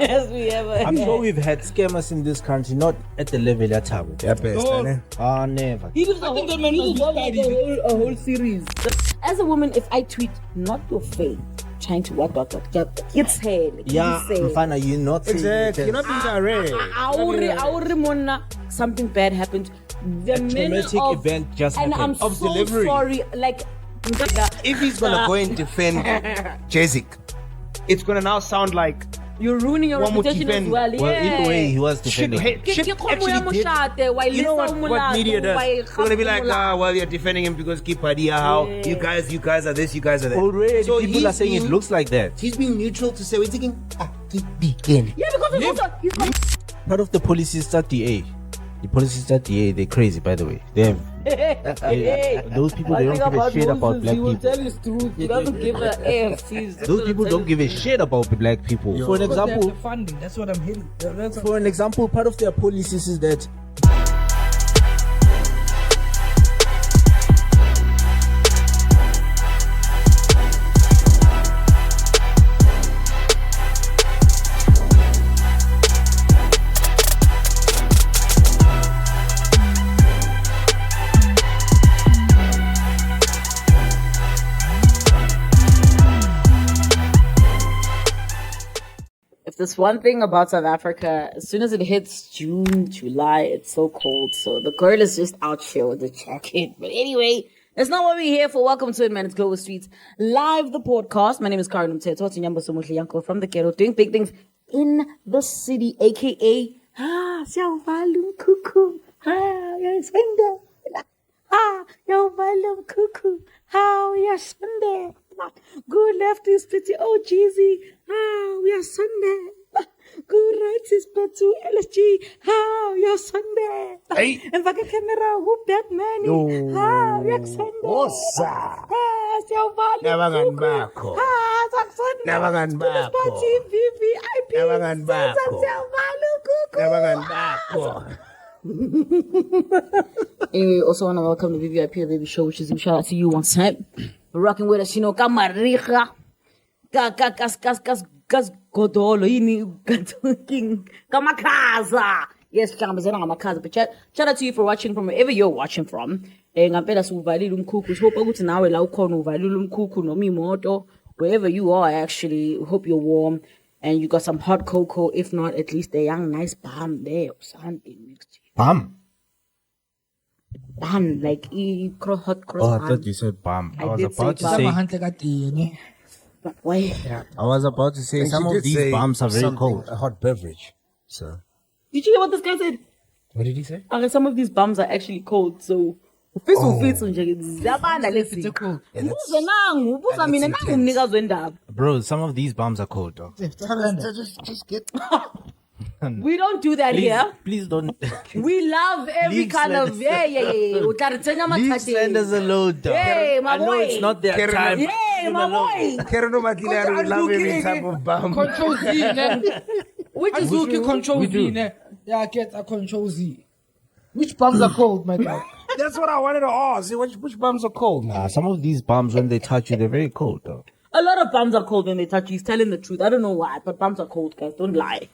as we ever. I'm sure we've had scammers in this country, not at the level at Thabo. Yeah, best, Never. He lives a whole series. As a woman, if I tweet not your face, trying to what, it's hair. Yeah, Mfana, you're not exactly. You're not being direct. Something bad happened. The traumatic event just and happened. I'm so delivery. sorry. Like, if he's gonna go and defend Jazziq, it's gonna now sound like you're ruining your reputation as well. Well, either way, he was defending. You know what media does? They're gonna be like, well, you're defending him because keep idea how you guys are this, you guys are that. Already, so people are saying it looks like that. He's being neutral to say we're thinking, keep begin. Yeah, because he's part of the Policista DA. The Policista DA, they're crazy, by the way. They have those people. They don't give a shit about black people. He will people. tell his truth. He doesn't give a F. Those people don't give a shit about the black people. For an example, funding. That's what I'm hitting. For an example, part of their policies is that. There's one thing about South Africa, as soon as it hits June, July, it's so cold. So the girl is just out here with the jacket. But anyway, that's not what we're here for. Welcome to it, man. It's Global Streetz Live, the podcast. My name is Karen Umteto from the ghetto, doing big things in the city, aka Siavalum Cuckoo. Yes, Siavalum Cuckoo. How yes, Sunday. Good left is pretty. Oh, Jazziq. We are Sunday. Good right is pretty. LSG. How you're Sunday. Hey. And fucking camera. Who Batman? How you're Sunday. Osa. Your value. Never gone back. Never gone back. Never gone back. Never gone back. Anyway, also want to welcome the VVIP Baby Show, which is shout out to you one time. We're rocking with us, Kamarika, Gas Godolo, Kamakaza. Yes, Kamakaza. But shout out to you for watching from wherever you're watching from. Wherever you are, actually, hope you're warm and you got some hot cocoa. If not, at least a young, nice balm there or something mixed. Bam? Bam, like hot cross. Oh, I thought you said bam. I was about to say. Yeah. I was about to say some of these bams are very cold. A hot beverage. So. Did you hear what this guy said? What did he say? Some of these bums are actually cold, so. Bro, some of these bums are cold, dog. Just get. We don't do that here. Please don't. We love every kind of Leave senders alone, dog. Hey, my boy. I know it's not their time. Hey, my boy. We love every type of bum. Control Z, ne? Which is Control Z, ne? Yeah, get a Control Z. Which bums are cold, my guy? That's what I wanted to ask. Which bums are cold, man? Some of these bums, when they touch you, they're very cold, though. A lot of bums are cold when they touch you. He's telling the truth. I don't know why, but bums are cold, guys. Don't lie.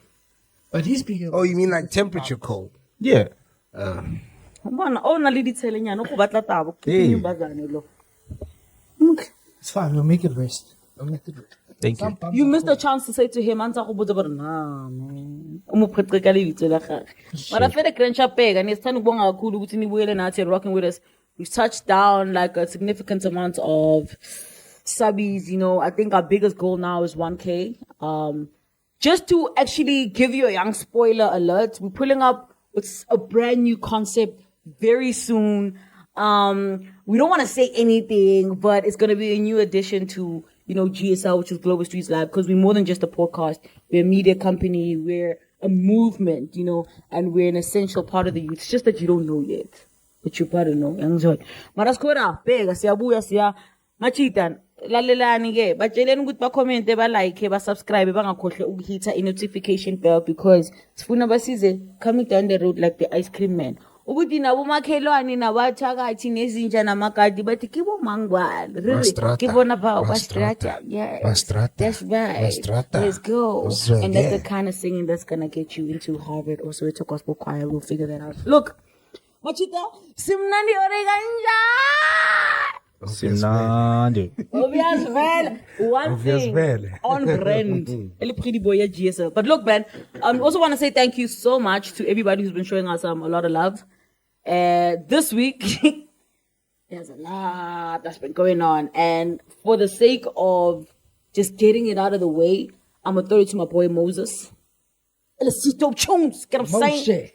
But he's speaking. Oh, you mean like temperature cold? Yeah. It's fine. We'll make it rest. Thank you. You missed a chance to say to him, man. But I feel like Grandcha Peg, and it's time to go on cool rocking with us. We've touched down like a significant amount of subbies. I think our biggest goal now is 1K. Just to actually give you a young spoiler alert, we're pulling up with a brand new concept very soon. We don't want to say anything, but it's going to be a new addition to, GSL, which is Global Streetz Live, because we're more than just a podcast. We're a media company. We're a movement, and we're an essential part of the youth. It's just that you don't know yet, but you better know. Maraskora, pega, siyabuya, siya, machitan. Lalelani ke batsheleni ukuthi ba comment ba like ba subscribe bangakhohle ukuhitha i notification bell because sifuna basize coming down the road like the ice cream man ukuthi nabo makhelwane nabathakathi nezinja namakati bathi kibo mangwalo really Mastrata. kibona pha Mastrata. kwastrata yeah Mastrata. that's right Mastrata. let's go That's right, and that's yeah. the kind of singing that's gonna get you into Harvard or Soweto Gospel Choir. We'll figure that out. Look Machita simnandi oreganja Simnandi. obvious vele one Obvious thing vele. on brand Eli pretty boy ya GSL. But look man, I also want to say thank you so much to everybody who's been showing us a lot of love. This week there's a lot that's been going on, and for the sake of just getting it out of the way, I'm gonna throw it to my boy Moses. Let's see top tunes. Get him saying. Moshe.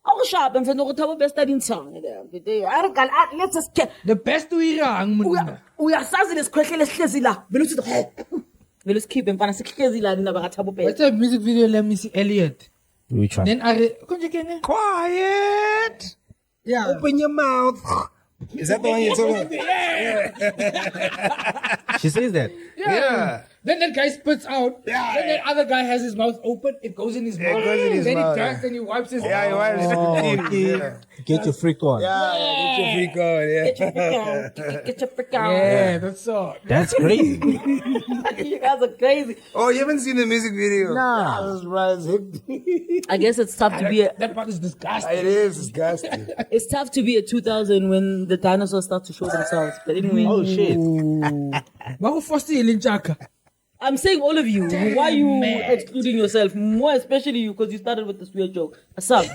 Ako shop and for Thabo best in song. Let's just get. The best we rang muna. We are sazi lesikhwehlele sihlezi la. Vele uthi vele sikhiphe mfana sihlezi la nina baka Thabo What's best. a music video? Let me see Elliot. Which one? Then konje kene? Quiet. Yeah. Open your mouth. Is that the one you're talking about? She says that. Yeah. Then that guy spits out. Yeah. Then that other guy has his mouth open. It goes in his mouth. goes in his then mouth, he drinks and he wipes his Yeah, you mouth. want Oh, okay. Get your freak on. Yeah, get your freak on, yeah. Get your freak out. Yeah, that's all. That's crazy. You guys are crazy. Oh, you haven't seen the music video? Nah. That was right. I guess it's tough to be a. That part is disgusting. It is disgusting. It's tough to be a 2000 when the dinosaurs start to show themselves. But anyway, Oh shit. Bago fosti ilinchaka. I'm saying all of you. Why are you man. excluding yourself? More especially you, because you started with this weird joke. What's up?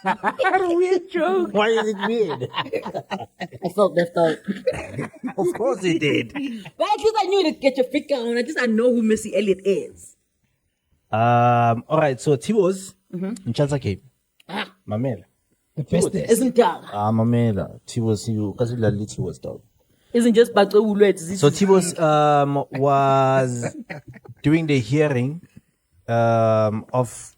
A weird joke. Why is it weird? I felt left out. Of course it did. But at least I knew to get your figure on. At least I know who Missy Elliott is. All right. So Tibo's Jazziq. Ah, Mamela. The best is. isn't that? Mamela. Tibo's you. Because Tibo's dog. Isn't just back to Ulwet. So Tibo's was doing the hearing of.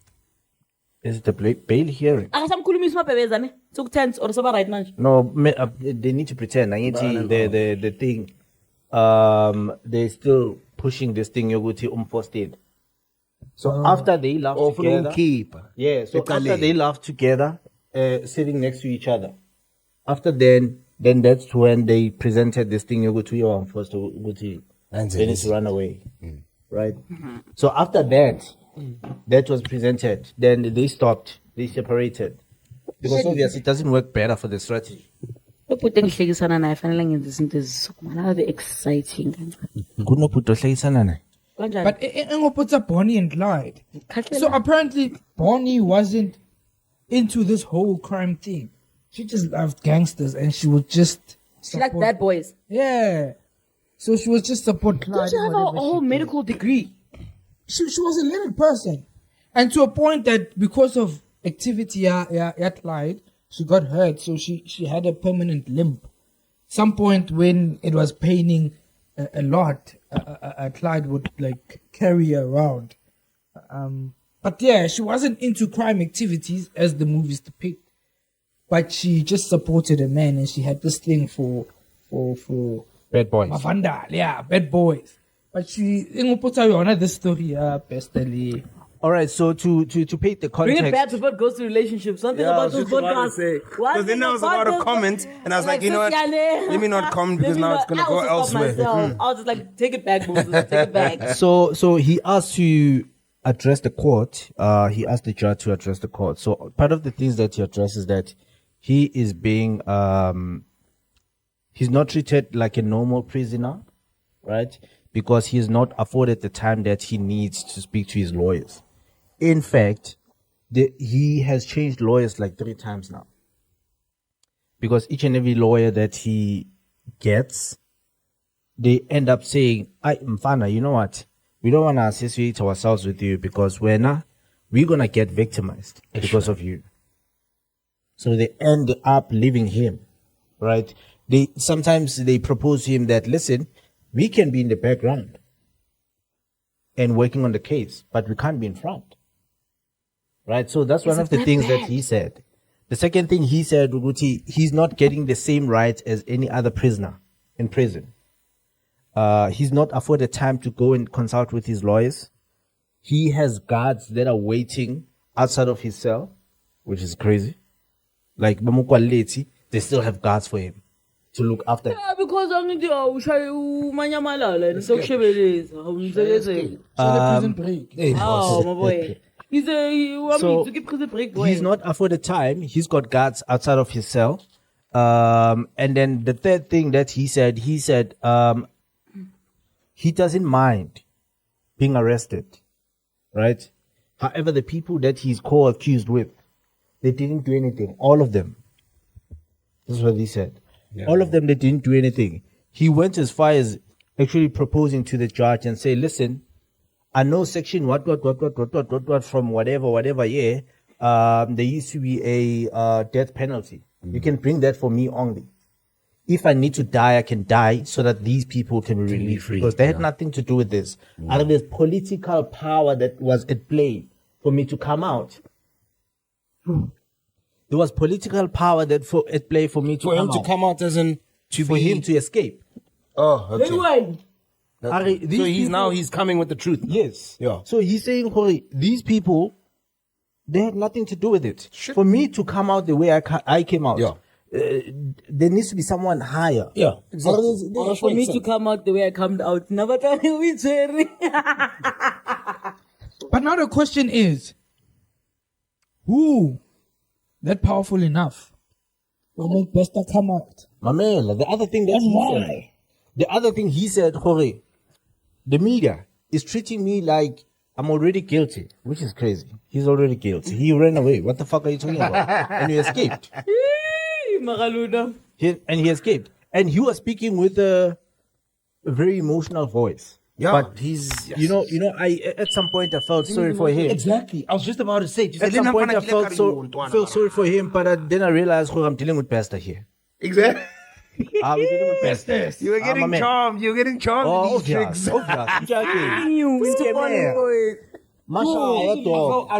Is it the bail hearing? Some kulumisma pebezane. Took tense or something right now. No, they need to pretend. I need to the thing. They're still pushing this thing. Yoguti posted. So after they laughed together, keep. yeah. So after they laughed together, sitting next to each other. After then that's when they presented this thing. Yoguti on first Yoguti. Then it's run away, right? So after that was presented. Then they stopped. They separated. Because obviously it doesn't work better for the strategy. Loputengihlekisana naye fanele ngenze izinto ezisokumana ave exciting Kanjani? But engoputsa Bonnie and Clyde. So apparently Bonnie wasn't into this whole crime thing. She just loved gangsters and she would just she like bad boys. Yeah. So she was just support Clyde. Don't you have a whatever whole she medical degree? She was a little person. And to a point that because of activity at Clyde, she got hurt. So she had a permanent limp. Some point when it was paining a lot, Clyde would like carry her around. But yeah, she wasn't into crime activities as the movies depict. But she just supported a man and she had this thing for Bad boys. Mavanda, yeah, bad boys. But she ingoputsa yona this story bestly. All right, so to paint the Bring context. it back to what goes to relationships. Something about those podcasts. Because then I was about to comment, and I was like, you know what? Let me not comment because now it's going to go elsewhere. I was just like, take it back, Moses. Take it back. So he asked to address the court. He asked the judge to address the court. So part of the things that he addresses is that he is being he's not treated like a normal prisoner, right? Because he is not afforded the time that he needs to speak to his lawyers. In fact, he has changed lawyers like 3 times now. Because each and every lawyer that he gets, they end up saying, Mfana, you know what? We don't want to associate ourselves with you because we're going to get victimized because of you. So they end up leaving him, right? Sometimes they propose to him that, listen, we can be in the background and working on the case, but we can't be in front. Right? So that's one of the things that he said. The second thing he said, Uguti, he's not getting the same rights as any other prisoner in prison. He's not afforded time to go and consult with his lawyers. He has guards that are waiting outside of his cell, which is crazy. like bamukwaleti, they still have guards for him to look after him. Yeah, because angithi awushaye umanyamalala nisokushebeleza awumsebenze. Prison break. Oh my boy. He's So, to give prison break. He's not afforded time. He's got guards outside of his cell. And then the third thing that he said, he doesn't mind being arrested, right? However, the people that he's co-accused with, they didn't do anything. All of them. This is what he said. Yeah. All of them, they didn't do anything. He went as far as actually proposing to the judge and say, listen, I know section what from whatever year, there used to be a death penalty. You can bring that for me only. If I need to die, I can die so that these people can be released. Because they had nothing to do with this. And there's political power that was at play for me to come out. There was political power that at play for me to For come him to out. come out as in For him to escape. Oh, okay. So He's coming with the truth. Yes. Yeah. So he's saying, Hori, these people, they had nothing to do with it. For me to come out the way I came out, there needs to be someone higher. Yeah, exactly. For me to come out the way I come out. Never tell me which way. But now the question is, who that powerful enough will make Bester come out? My man, the other thing that he said, Hori, the media is treating me like I'm already guilty, which is crazy. He's already guilty. He ran away. What the fuck are you talking about? And he escaped. He escaped. And he was speaking with a very emotional voice. Yeah, but he's you know, I at some point I felt sorry for him. Exactly. I was just about to say. At some point I felt sorry for him, but then I realized, oh, I'm dealing with Pastor here. Exactly. We're dealing with Pastor. You were getting charmed. You were getting charmed with these tricks. I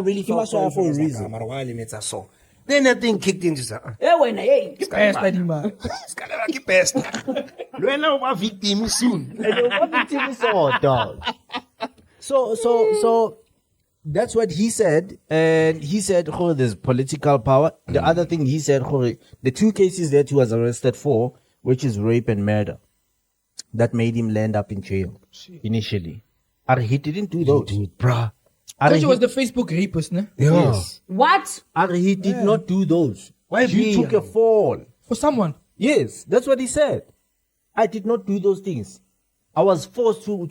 really felt sorry for a reason. Then that thing kicked in. Just Bester, die man. it's gonna make it best. We're now a victim soon. Dog. So that's what he said. And he said, oh, there's political power. The other thing he said, oh, the two cases that he was arrested for, which is rape and murder, that made him land up in jail initially. And he didn't do those. Bruh. Because he was the Facebook rapist, ne? Yes. What? And he did not do those. Why he took a fall. For someone. Yes, that's what he said. I did not do those things. I was forced to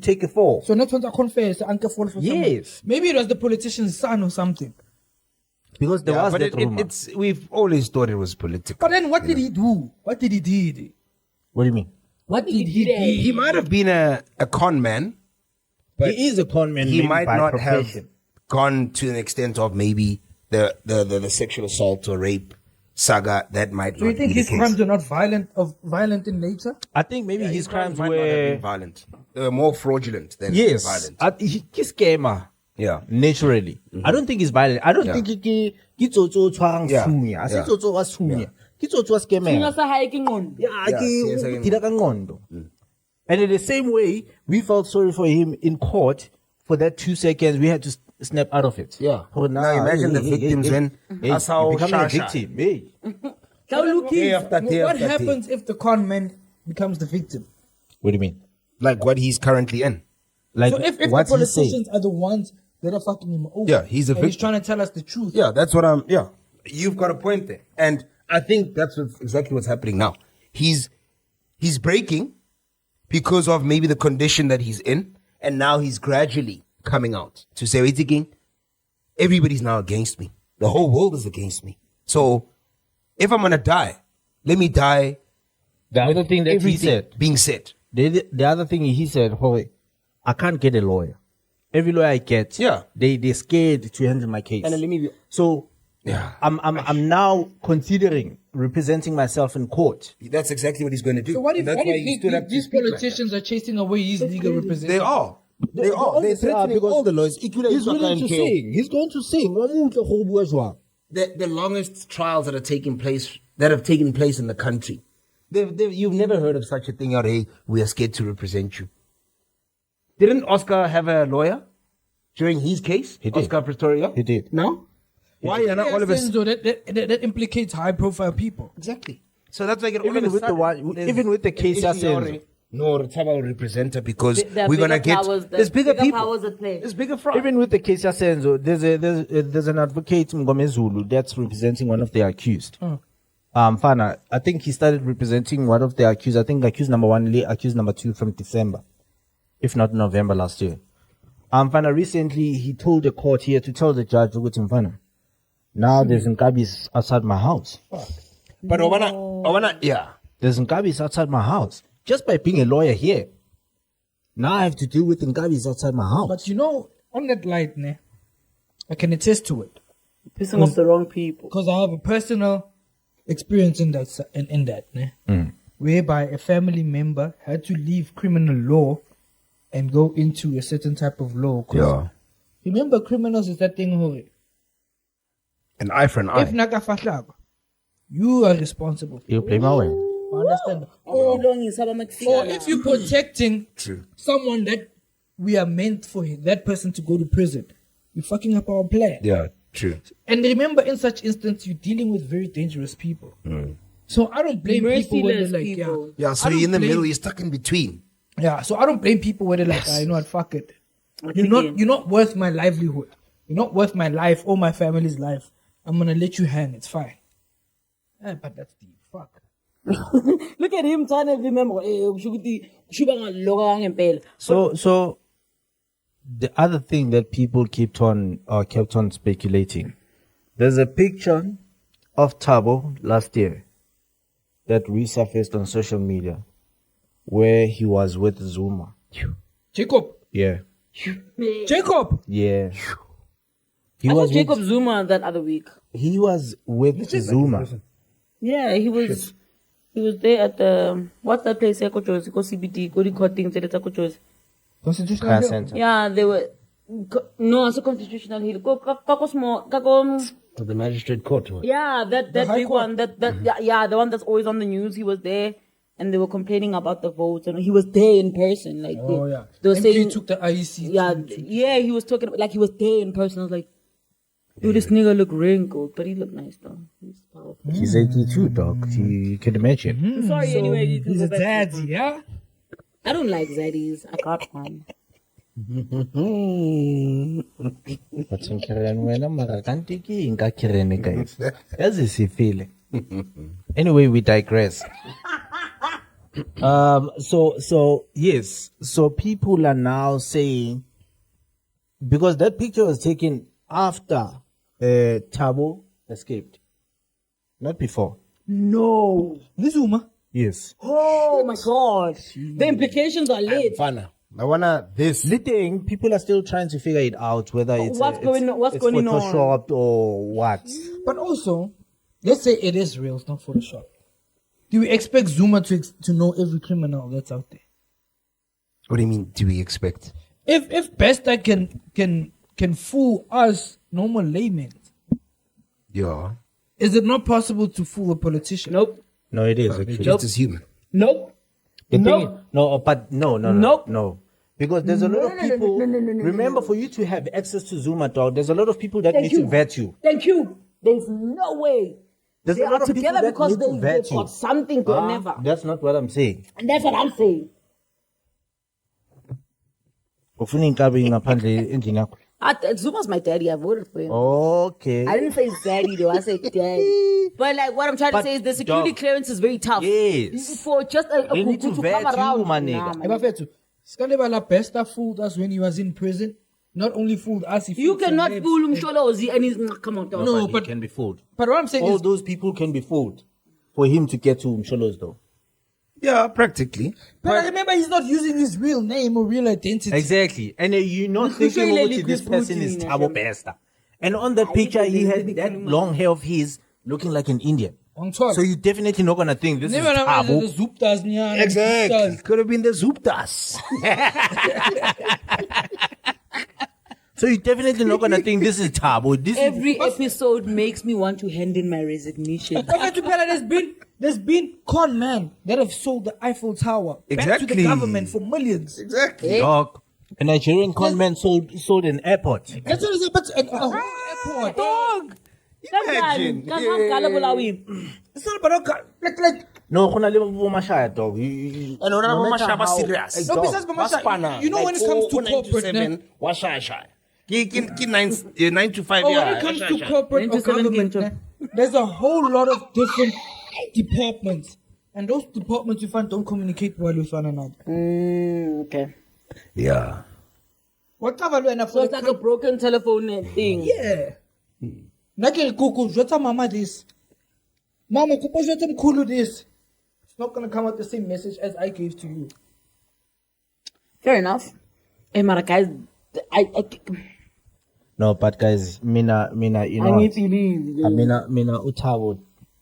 take a fall. So not to confess, Uncle fall for someone. Yes. Maybe it was the politician's son or something. Because there was that rumor. We've always thought it was political. But then what did he do? What did he do? What do you mean? What did he do? He might have been a con man. But he is a con man. He might not profession. have gone to an extent of maybe the sexual assault or rape saga. That might. Do you think his crimes are not violent in nature? I think maybe his crimes might not have were been violent. They were more fraudulent than yes. violent. He's scammer. Yeah. Naturally, I don't think he's violent. I don't think he tshwarang Yeah. sunya. I Yeah. think was sunya. Was scammer. Sa hiking on. And in the same way, we felt sorry for him in court for that 2 seconds. We had to snap out of it. Yeah. Oh, Now imagine the victims when that's how you become a Shasha. victim. Hey. Day after day What after day. happens if the con man becomes the victim? What do you mean? Like what he's currently in. Like So if the what's he saying? politicians are the ones that are fucking him over, Yeah, he's a and he's victim. trying to tell us the truth. Yeah, that's what I'm. Yeah, you've got a point there, and I think that's exactly what's happening now. He's breaking because of maybe the condition that he's in, and now he's gradually coming out to say, "Wait again, everybody's now against me. The whole world is against me. So if I'm gonna die, let me die." The other thing that he Everything said. being said. The other thing he said, "Hoy, I can't get a lawyer. Every lawyer I get, Yeah. they're scared to handle my case. And let me be- So Yeah. I'm now considering representing myself in court. That's exactly what he's going to do. So what if, And that's what why if he stood up to these speak like that. politicians are chasing away his legal representation? They are. They are. They're threatening because all the lawyers. He's willing to sing. He's going to sing. The longest trials that have taken place in the country. You've never heard of such a thing. Hey, we are scared to represent you. Didn't Oscar have a lawyer during his case? He did. Oscar Pretoria. He did. No. Why are not all of us? So that implicates high-profile people. Exactly. So that's like Even with the one, even with the case Senzo. No, Thabo represent her because There are we're gonna bigger get powers, there's bigger people. powers at play. There's bigger fraud. Even with the case Senzo, there's an advocate Mngomezulu that's representing one of the accused. Fana, I think he started representing one of the accused. I think accused number 1, accused number 2 from December, if not November last year. Fana, recently he told the court here to tell the judge, Fana, now there's Nkabis outside my house. But I wanna, yeah. There's Nkabis outside my house. Just by being a lawyer here. Now I have to deal with Nkabis outside my house. But you know, on that light, ne, I can attest to it. Pissing off the wrong people. Because I have a personal experience in that, ne, whereby a family member had to leave criminal law and go into a certain type of law. 'Cause remember, criminals is that thing, hore. An eye for an eye. If nakafahlako, you are responsible. You play my way. Understand? Oh, Or if you're protecting someone that we are meant for that person to go to prison, you're fucking up our plan. Yeah, true. And remember, in such instance, you're dealing with very dangerous people. So I don't blame people when they're Merciless like, people. Yeah, so I don't you're in the blame- middle, you're stuck in between. yeah. So I don't blame people when they're like, you know what, fuck it. You're not worth my livelihood. You're not worth my life or my family's life. I'm gonna let you hang. It's fine. But that's deep. Fuck. Look at him trying to remember. So the other thing that people kept on speculating, there's a picture of Thabo last year that resurfaced on social media where he was with Zuma. Jacob. Yeah. Jacob. Yeah. I was Jacob Zuma that other week. He was with Zuma. Yeah, he was there at the what's that place? Go CBD, go record things at the Kochos. Constitutional Car Hill. Center. Yeah, they were no, it's a constitutional hill. The magistrate court. Yeah, that High big Court. one. The one that's always on the news. He was there, and they were complaining about the votes, and he was there in person. Like, Oh yeah. they were MK saying, took the IEC. yeah, he was talking like he was there in person. I was like, dude, this nigga look wrinkled, but he looked nice though. He's powerful. He's 82, dog. You can imagine. I'm sorry, anyway. You can He's go a back to- daddy, yeah. I don't like zaddies. I got one. But wena mara kanti ke inka kirene guys. As is feeling. Anyway, we digress. So yes. So people are now saying, because that picture was taken after Thabo escaped, not before. No. Zuma. Yes. Oh my God. The implications are lit. Fana. I wanna this. The thing, people are still trying to figure it out whether it's What's going on? photoshopped or what. But also, let's say it is real, it's not Photoshop. Do we expect Zuma to know every criminal that's out there? What do you mean? Do we expect? If Besta can fool us normal laymen, Yeah. is it not possible to fool a politician? Nope. No, it is actually. Just as human. Nope. The thing Nope. is- no, but no. Nope. No. Because there's a lot of people. Remember, for you to have access to Zuma, dog, there's a lot of people that need to vet you. Thank you. There's no way. There's They a lot are of people together that because need to they vet you. got something to never. That's not what I'm saying. And that's what I'm saying. Ufuna inkabi ngaphandle endlini yakho. Zuma's my daddy. I voted for him. Okay. I didn't say daddy though. I said daddy. But like what I'm trying But, to say is the security dog, clearance is very tough. Yes. For just a They need cuckoo to to vet come you, around. my nigga. man. Ebafethu, Skalebala Besta fooled us when he was in prison. Not only fooled us, he You fooled cannot celebs. fool Umsholozi and he's come on, dog. No, He but can be fooled. what I'm saying All is, those people can be fooled for him to get to Msholos, though. Yeah, practically. but I remember he's not using his real name or real identity. Exactly. And you're not thinking, Usually this good person is fruit in Thabo it. Besta. And on that picture, he had that long hair of his looking like an Indian. On top. So you're definitely not going to think this is Never mind, the Thabo. Zuptas, nyana, Exactly. Zuptas. Could have been the Zuptas. So you're definitely not going to think this is Thabo. This is Every episode makes me want to hand in my resignation. Ebafethu, phela, there's been con men that have sold the Eiffel Tower back to Exactly. the government for millions. Exactly. dog. A Nigerian conman sold an airport. That's what it's about. A whole airport. Dog. Imagine. It's not about like. No, khona le bo mashaya dog. And no matter how serious. No, besides Mashaya, you know when it comes to corporate, ne? Washaya. 9 to 5 Oh, when it comes to corporate or government, ne, there's a whole lot of different departments. And those departments you find don't communicate well with one another. Okay. Yeah. What cover do I So it's like a broken telephone thing. Yeah. Nake kuku, jwetsa mama this. Mama, kupo jwetsa mkhulu this. It's not gonna come out the same message as I gave to you. Fair enough. Hey, Mara, guys, I No, but guys, mina, you know, mina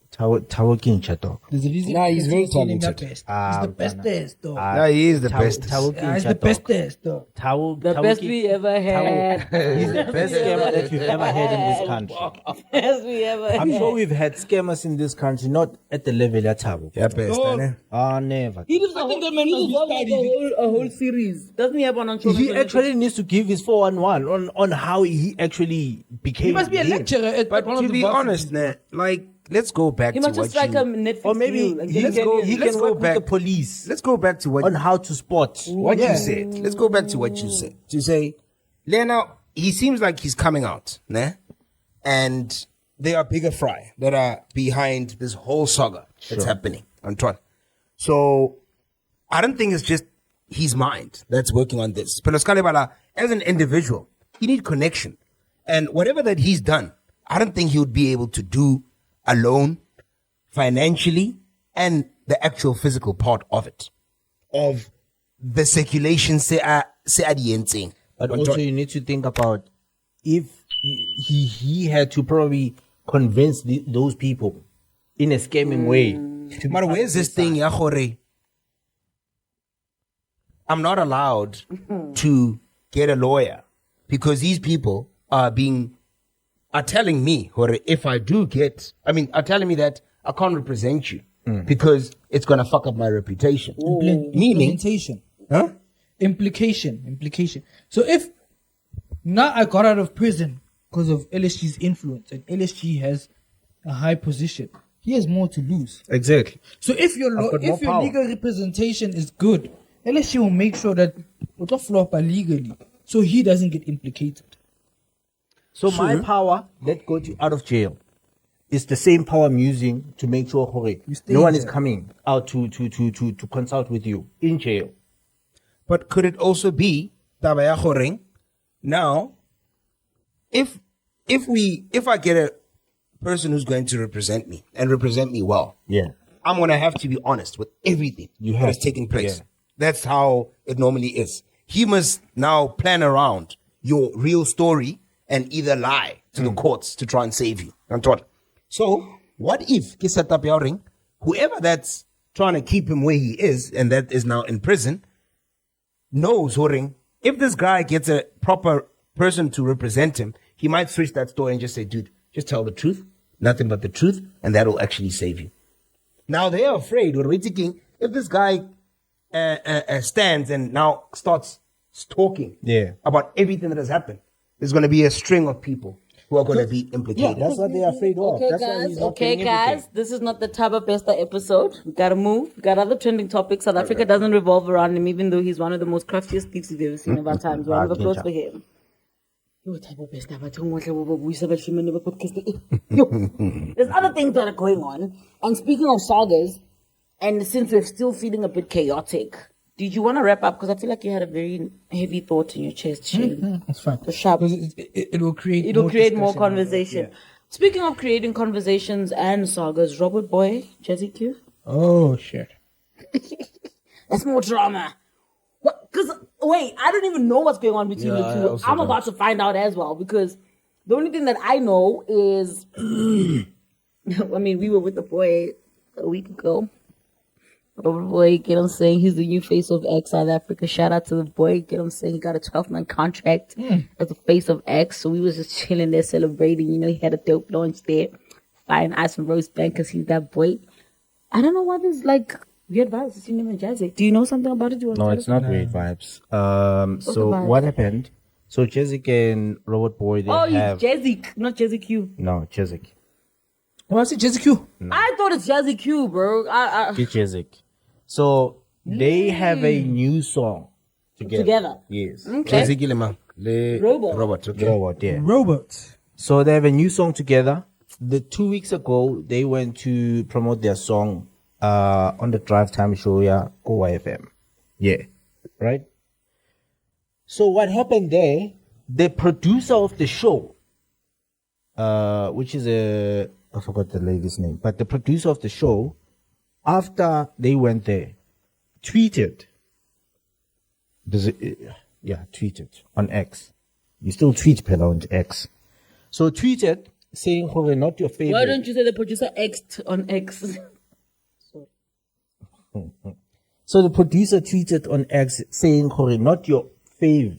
Thabo kincha dog. There's a reason. Nah, he's very feeling talented. the best. He's the bestest, though. Yeah, he is the best. Thabo He's kincha the dog. bestest, though. the best we ever had. He's the best scammer that we've ever had in this country. Best we ever had. I'm sure we've had scammers in this country, not at the level of Thabo. Yeah, best. No. Ah, never. He does I think that man must be studied. a whole series. Doesn't he have one on show? He actually needs to give his 411 on how he actually became. He must be a him. lecturer at But one to of the be varsities. honest, nah, like, let's go back He to must what just strike you... a Netflix Or maybe deal, like he Let's can let's go work with back. the police Let's go back to what on how to spot. what Yeah. you said. Let's go back to what you said. To say, Lena, he seems like he's coming out, nah? And there are bigger fry that are behind this whole saga that's happening on Twitter. So I don't think it's just his mind that's working on this. Pero Skalebala, as an individual, he needs connection. And whatever that he's done, I don't think he would be able to do alone, financially, and the actual physical part of it. Of the circulation, say thing. But also you need to think about if he had to probably convince those people in a scamming way. But where's this thing, Yahore? I'm not allowed to get a lawyer because these people are telling me, Hore, if I do are telling me that I can't represent you because it's gonna fuck up my reputation. Meaning, Implementation. huh? Implication. So if now I got out of prison because of LSG's influence and LSG has a high position, he has more to lose. Exactly. So if your got more power. legal representation is good, LSG will make sure that it's flop legally, so he doesn't get implicated. So my power that got you out of jail is the same power I'm using to make sure stay no one is there. coming out to consult with you in jail. But could it also be Tabaya Khoreng? Now, if I get a person who's going to represent me and represent me well, Yeah. I'm gonna have to be honest with everything that is taking place. Yeah. That's how it normally is. He must now plan around your real story and either lie to the courts to try and save you. So, what if Kisata Piauring, whoever that's trying to keep him where he is and that is now in prison, knows, Horing, if this guy gets a proper person to represent him, he might switch that story and just say, dude, just tell the truth, nothing but the truth, and that'll actually save you. Now they're afraid, what we're thinking, if this guy stands and now starts talking about everything that has happened, there's going to be a string of people who are going to be implicated. That's what they're afraid of. Okay, That's why he's guys. not Okay, doing guys. everything. This is not the Thabo Besta episode. We gotta move. We got other trending topics. South Africa doesn't revolve around him, even though he's one of the most craftiest thieves we've ever seen of our times. Round of applause for him. Yo, Thabo Besta, but don't watch Yo, there's other things that are going on. And speaking of sagas, and since we're still feeling a bit chaotic, did you want to wrap up? Because I feel like you had a very heavy thought in your chest, Shane. That's fine. The sharp. Because it will create. It'll create more discussion. conversation. Speaking of creating conversations and sagas, Robert Boii, Jazziq. Oh shit. That's more drama. Because, wait, I don't even know what's going on between the two. I'm about to find out as well because the only thing that I know is, I mean, we were with the boy a week ago. Robert Boii, get him saying he's the new face of X South Africa. Shout out to the boy. Get him saying he got a 12-month contract as the face of X. So we was just chilling there celebrating. You know, he had a dope launch there. Fine ice from Rose Bank because he's that boy. I don't know why there's like weird vibes between him and Jazziq. Do you know something about it? You want to No, tell it's us? not weird vibes. So vibes? what happened So Jazziq and Robert Boii, they Oh, have... it's Jazziq, not Jazziq. No, Jazziq. Oh, I said Jazziq. I thought it's Jazziq, bro. It's Jazziq. So they have a new song together. Yes. Okay. Jazziq le Robert. Okay. Robert, yeah. Robot. So they have a new song together. 2 weeks ago, they went to promote their song on the drive time show, yeah, Go FM. Yeah. Right? So what happened there, the producer of the show, which is I forgot the lady's name, but the producer of the show, after they went there, tweeted on X. You still tweet Pella on X. So tweeted saying, "Hore, not your favorite." Why don't you say the producer X'd on X? So the producer tweeted on X saying, "Hore, not your fave."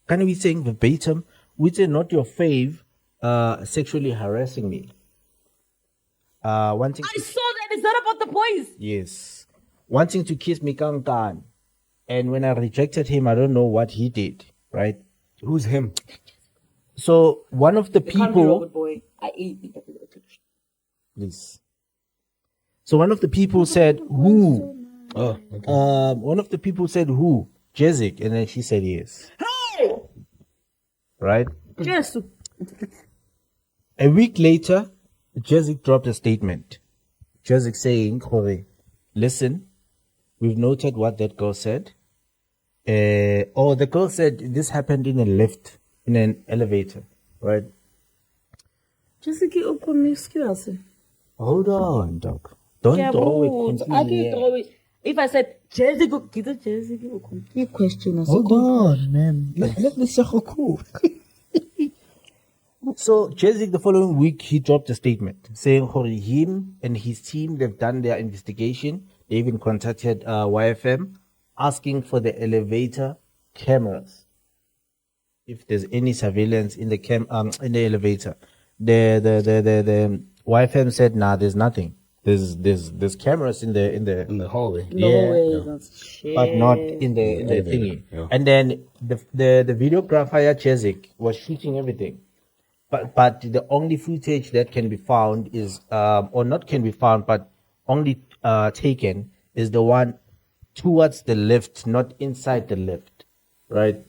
Can we saying verbatim? We say not your fave, sexually harassing me. Wanting I saw that. Is that about the boys? yes, wanting to kiss me kankan. And when I rejected him, I don't know what he did. Right? Who's him? So one of the Can't be people, Robert Boy. I ate it. please. So one of the people said, "Who?" Oh, okay. One of the people said, "Who?" Jazziq, and then she said yes. Hey! Right? Yes. A week later, Jazziq dropped a statement. Jazziq saying, "Hore, listen, we've noted what that girl said. The girl said this happened in a lift, in an elevator, right?" Jazziq, excuse me. Hold on, dog. Don't throw it I completely. can throw it. If I said Jazziq, get a Jazziq, complete question. Hold on, man. Let me say cool. So Jazziq, the following week, he dropped a statement saying, "Hore, him and his team, they've done their investigation. They even contacted YFM, asking for the elevator cameras. If there's any surveillance in the in the elevator." The YFM said, "Nah, there's nothing. There's cameras in the hallway. but not in the thingy." Yeah. And then the videographer Jazziq was shooting everything, but the only footage that can be found is or not can be found, but only taken is the one towards the lift, not inside the lift, right?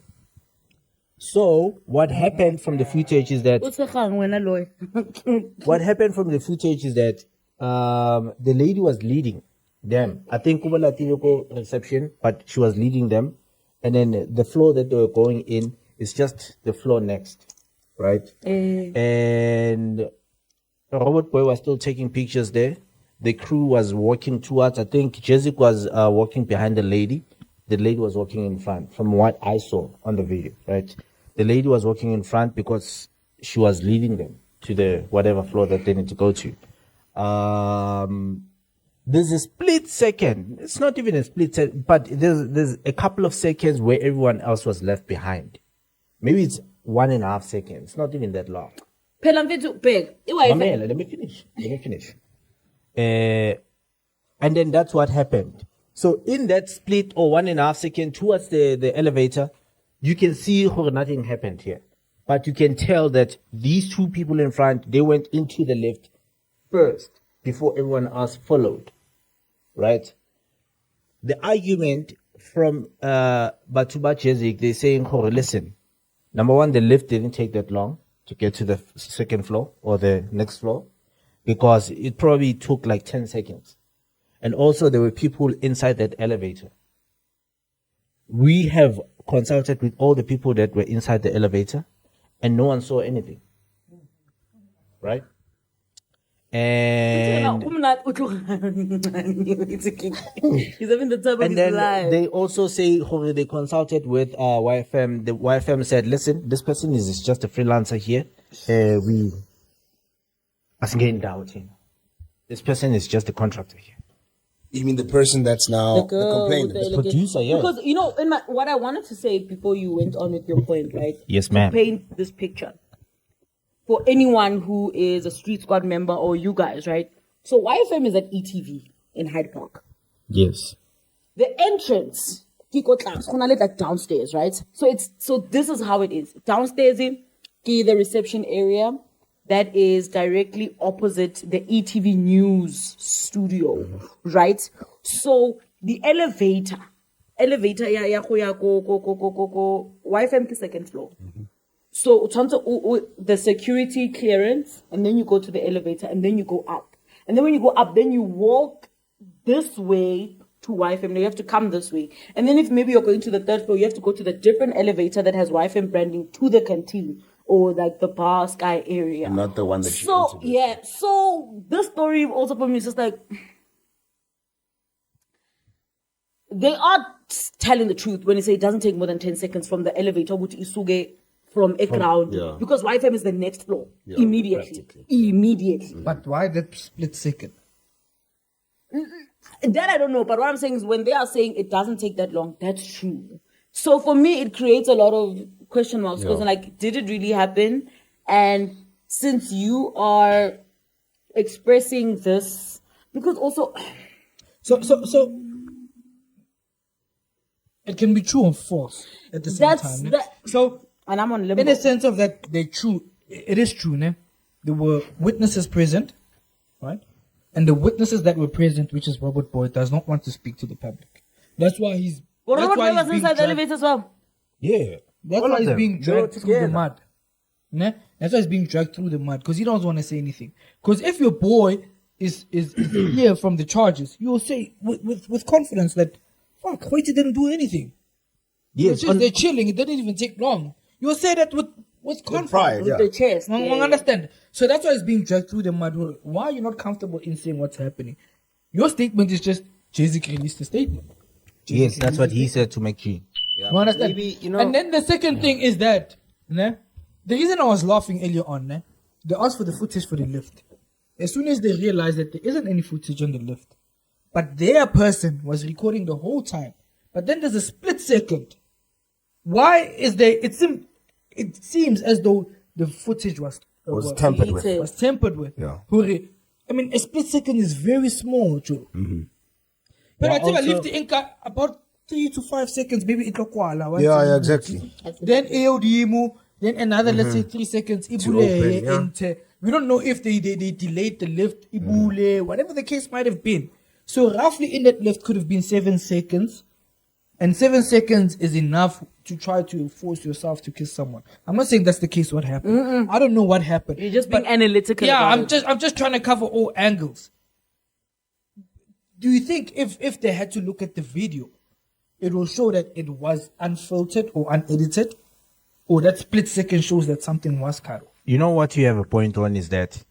So what happened from the footage is that the lady was leading them. I think Kubalatiko reception, but she was leading them. And then the floor that they were going in is just the floor next, right? And Robert Boii was still taking pictures there. The crew was walking towards, I think Jazziq was walking behind the lady. The lady was walking in front, from what I saw on the video, right? The lady was walking in front because she was leading them to the whatever floor that they need to go to. There's a split second. It's not even a split second, but there's a couple of seconds where everyone else was left behind. Maybe it's 1.5 seconds. It's not even that long. Mamela, let me finish. And then that's what happened. So in that split or 1.5 second towards the elevator, you can see how nothing happened here. But you can tell that these two people in front, they went into the lift first before everyone else followed, right? The argument from Batuba Jazziq, they're saying, "Oh, listen, number one, the lift didn't take that long to get to the second floor or the next floor because it probably took like 10 seconds. And also there were people inside that elevator. We have consulted with all the people that were inside the elevator and no one saw anything, right? And He's having the time of and his then life. they also say they consulted with YFM. The YFM said, "Listen, this person is just a freelancer here. We as getting doubt him. This person is just a contractor here." You mean the person that's now the complainant? The producer, yeah. Because what I wanted to say before you went on with your point, right? Yes, ma'am. Paint this picture for anyone who is a Street Squad member or you guys, right? So YFM is at ETV in Hyde Park. Yes. The entrance Kiko class, like downstairs, right? So this is how it is. Downstairs in the reception area that is directly opposite the ETV News studio, right? So the elevator, yeah, go, YFM to second floor. So the security clearance, and then you go to the elevator, and then you go up. And then when you go up, then you walk this way to YFM. You have to come this way. And then if maybe you're going to the third floor, you have to go to the different elevator that has YFM branding to the canteen or like the bar sky area. Not the one that you So, yeah. So this story also for me is just like, they are telling the truth when they say it doesn't take more than 10 seconds from the elevator, which is Isuge from a ground. Yeah. Because YFM is the next floor. Immediately. But why that split second? That I don't know, but what I'm saying is when they are saying it doesn't take that long, that's true. So for me, it creates a lot of question marks because like, did it really happen? And since you are expressing this, because also, So it can be true or false at the same time. Ne? So and I'm on limbo. in a sense of that, they true. It is true, ne? There were witnesses present, right? And the witnesses that were present, which is Robert Boii, does not want to speak to the public. That's why he's. But that's Robert why Boii was being inside the dragged- elevator as well. Yeah. That's All why of he's them. being They were dragged through the together. mud. Ne? That's why he's being dragged through the mud because he doesn't want to say anything. Because if your boy is clear from the charges, you will say with confidence that fuck, Hoyte didn't do anything. Yes. It's just they're chilling. It didn't even take long. You will say that with confidence. pride, With the chest. I understand. So that's why he's being dragged through the mud. Why are you not comfortable in saying what's happening? Your statement is just Jazziq released a statement. Yes, that's what he said to MacG. You understand? Maybe, you know- And then the second thing is that, ne, the reason I was laughing earlier on, ne, they asked for the footage for the lift. As soon as they realized that there isn't any footage on the lift, but their person was recording the whole time, but then there's a split second. Why is there? It seems as though the footage was tampered with. deleted. Was tampered with. Yeah. I mean, a split second is very small, Joe. But I think I leave the ink about 3 to 5 seconds, maybe it kwala. Yeah, exactly. Then AODMU, then another, let's say 3 seconds. Ibule, open, yeah. we don't know if they delayed the lift, Ibule, whatever the case might have been. So roughly in that lift could have been 7 seconds. And 7 seconds is enough to try to force yourself to kiss someone. I'm not saying that's the case. What happened? I don't know what happened. You're just being analytical. Yeah, about it. I'm just trying to cover all angles. Do you think if they had to look at the video, it will show that it was unfiltered or unedited, or that split second shows that something was cut off? You know what you have a point on is that,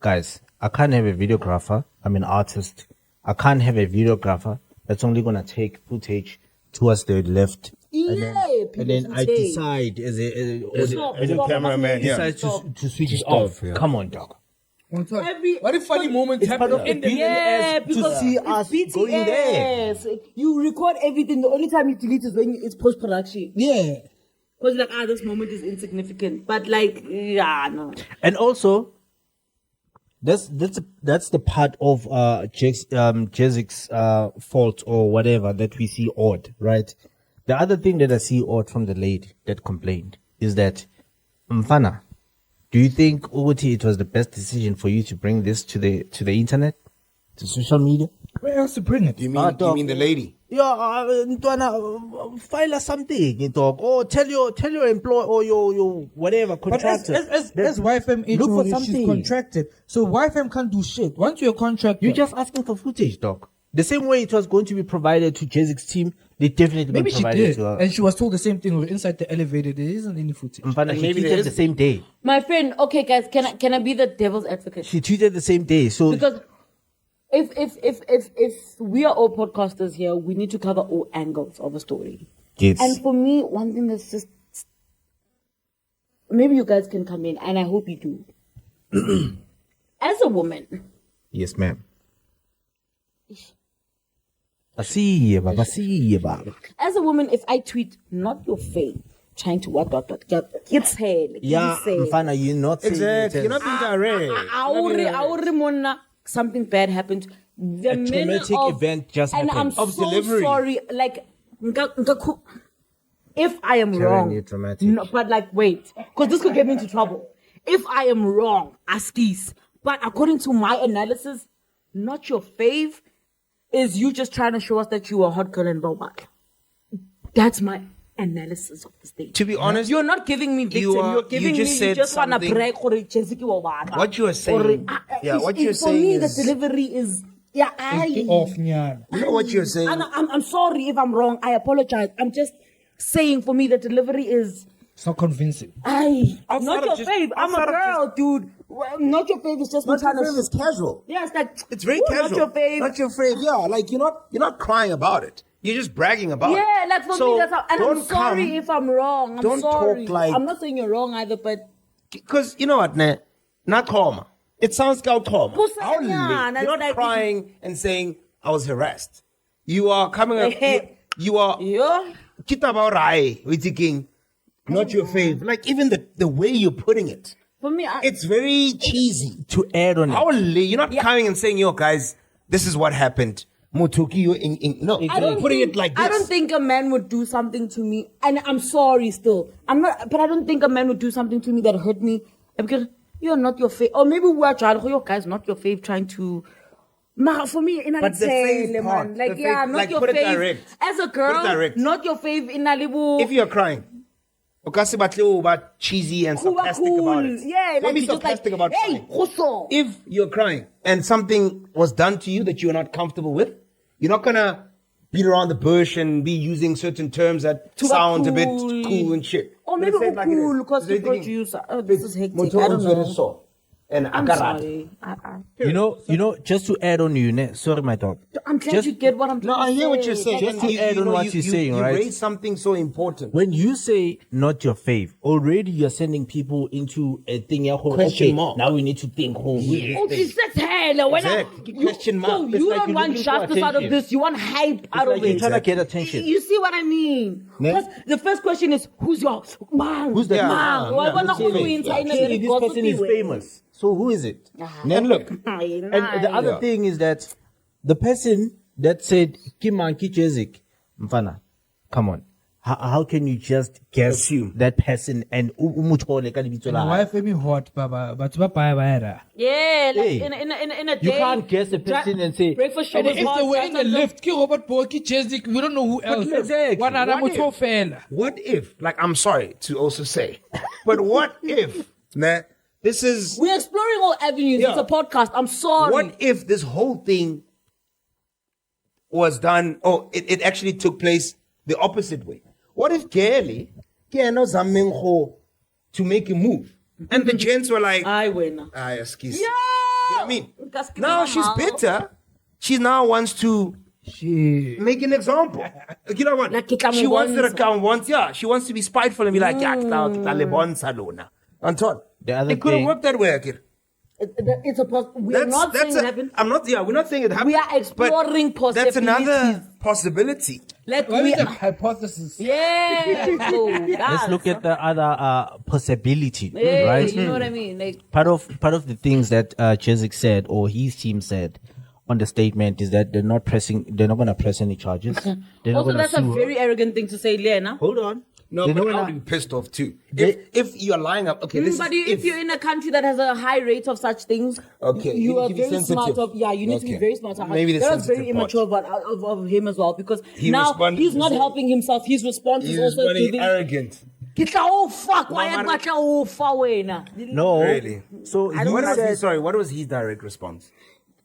guys, I can't have a videographer. I'm an artist. I can't have a videographer that's only gonna take footage towards the left. And then I decide as a cameraman, decide to switch it off. Come on, dog. What if funny moments happen in the because see it's us BTS. going there. You record everything. The only time you delete is when it's post production. Yeah. Because like, this moment is insignificant. But like, yeah, no. And also, that's the part of Jazziq's fault or whatever that we see odd, right? The other thing that I see odd from the lady that complained is that, Mfana, do you think Uguti it was the best decision for you to bring this to the internet, to social media? Where else to bring it? You mean the lady? Yeah, Ntwana, file us something, dog. Or tell your employer or your whatever But contractor. as YFM Look for agent, she's something. contracted. So YFM can't do shit. Once you're contracted, You're just asking for footage, dog. The same way it was going to be provided to Jazziq's team, they definitely maybe going to she provide did, it to her. and she was told the same thing. We're inside the elevator. There isn't any footage. Mfana, she maybe there tweeted is- the same day. My friend, okay, guys, can I be the devil's advocate? She tweeted the same day. So Because if we are all podcasters here, we need to cover all angles of a story. yes. And for me, one thing that's just, maybe you guys can come in, and I hope you do. As a woman, Yes, ma'am. I see you, Baba. See you, Baba. as a woman, if I tweet not your face, trying to what, it's head. Yeah, Mfana, you're not saying Exactly. it You're as- not being direct. Auri mona, something bad happened. The A manner traumatic of- event just and happened. I'm Of so delivery. sorry. Like, if I am Telling wrong, you dramatic. no, but like wait, because this could get me into trouble. If I am wrong, askis, but according to my analysis, not your fave is you just trying to show us that you are a hot girl in Boii. That's my analysis of the stage. To be honest, You're not giving me victim. You're giving you just me. said You just want to something- break or Jazziq or what? What you are saying, what you're for saying me, is, the delivery is Off, nyana. you know what you're saying. And I'm sorry if I'm wrong. I apologize. I'm just saying for me the delivery is. It's not convincing. Outside Not of your just- fave. I'm a outside of girl, dude. Well, not your fave is just me trying to. It's casual. Yeah, it's like It's very ooh, casual. Not your fave. Not your fave. Yeah, like you're not crying about it. You're just bragging about it. Yeah, like for So me, that's how. And I'm don't sorry come- if I'm wrong. I'm don't sorry. talk like- I'm not saying you're wrong either, but Because you know what, ne? Not trauma. It sounds like trauma. Pusa How nyana, late. You're not it's like- crying and saying I was harassed. You are coming up. You are. yeah. Kita about rai. We thinking. Not your fave. Like even the way you're putting it. For me, It's very cheesy. To add on How it, late. You're not coming and saying, yo, guys, this is what happened. Motoki, you no. I don't putting think, it like this. I don't think a man would do something to me, and I'm sorry still. I'm not, but I don't think a man would do something to me that hurt me because you're not your fave. Or maybe we are trying, your guys not your fave, trying to. For me, in But the fave part, man, like the yeah, fave, not like, your put it fave. direct. As a Put it girl, direct. not your fave in a libu. If you're crying, okay, about cheesy and sarcastic about it. Yeah, Don't like be you just sarcastic like, about hey, crying. Khoso. If you're crying and something was done to you that you're not comfortable with, you're not gonna beat around the bush and be using certain terms that To sound a bit cool. cool and shit. Or But maybe say it like it is. cool because Say you it brought again. you. This is hectic. Motor I don't on know. so. And I'm akarat. sorry. you know, just to add on you, ne? Sorry, my dog. I'm glad Just- you get what I'm No, trying I to hear what say. you're saying. Just And to add on what you're saying, you right? raised something so important. When you say not your fave, already you're sending people into a thing. Question mark. Now we need to think. Oh, she says hell. When Exactly. Question mark. So It's you like don't you're want looking for justice out of attention. this. You want hype out like of you're it. trying to get attention. You see what I mean? Ne? Because the first question is, who's your man? Who's that man? man? Why Yeah, wanna who's go your in fave? China Clearly, and this gossip person is away? famous. So who is it? And look, And the other thing is that the person that said Kimanki Jazziq, Mfana, come on. How can you just guess Assume. that person and umuchole ka lebitso la My hae? wife made me hot, baba. But ba ba Yeah, like Hey. in a day. You can't guess a person and say, breakfast show And was if hot, they were in the just- lift, ki Robert Boii, Jazziq, we don't know who else. exactly. One other What motor if? fella. what if, like, I'm sorry to also say, but what if, nah, this is, We're exploring all avenues. Yeah. It's a podcast. I'm sorry. what if this whole thing was done, it actually took place the opposite way? What if Kelly, to make a move? And the gents were like, I win. excuse Yeah. You know what I mean? Now she's bitter. She now wants to make an example. You know what? Like, kita She wants to mbonisa. count she wants to be spiteful and be like, yeah, kita le bonsa lona. Anton, The other it couldn't thing- work that way, Akir. It's a we're not saying it happened. I'm not, we're not saying it happened. We are exploring but That's another possibilities. possibility. Like What we is the are. hypothesis? Yeah. So, Let's look at the other possibility, Yeah, right? you know what I mean? Like, Part of the things that Jazziq said or his team said on the statement is that they're not gonna press any charges. They're not also, gonna that's a sue her. very arrogant thing to say, Lena. Hold on. No, They're but not I would gonna- be pissed off too. They- If you're lying up, okay, this But is if you're in a country that has a high rate of such things, Okay, you you are need to be very smart. sensitive. You need to be Okay. very smart. Maybe the that was very sensitive part. immature of him as well because He now responded he's to not say- helping himself. His response is he's also very giving. arrogant. Kitla, oh fuck! Why No, am man. I oh fuck wena? No. Really? So I he don't What was said, his, sorry, what was his direct response?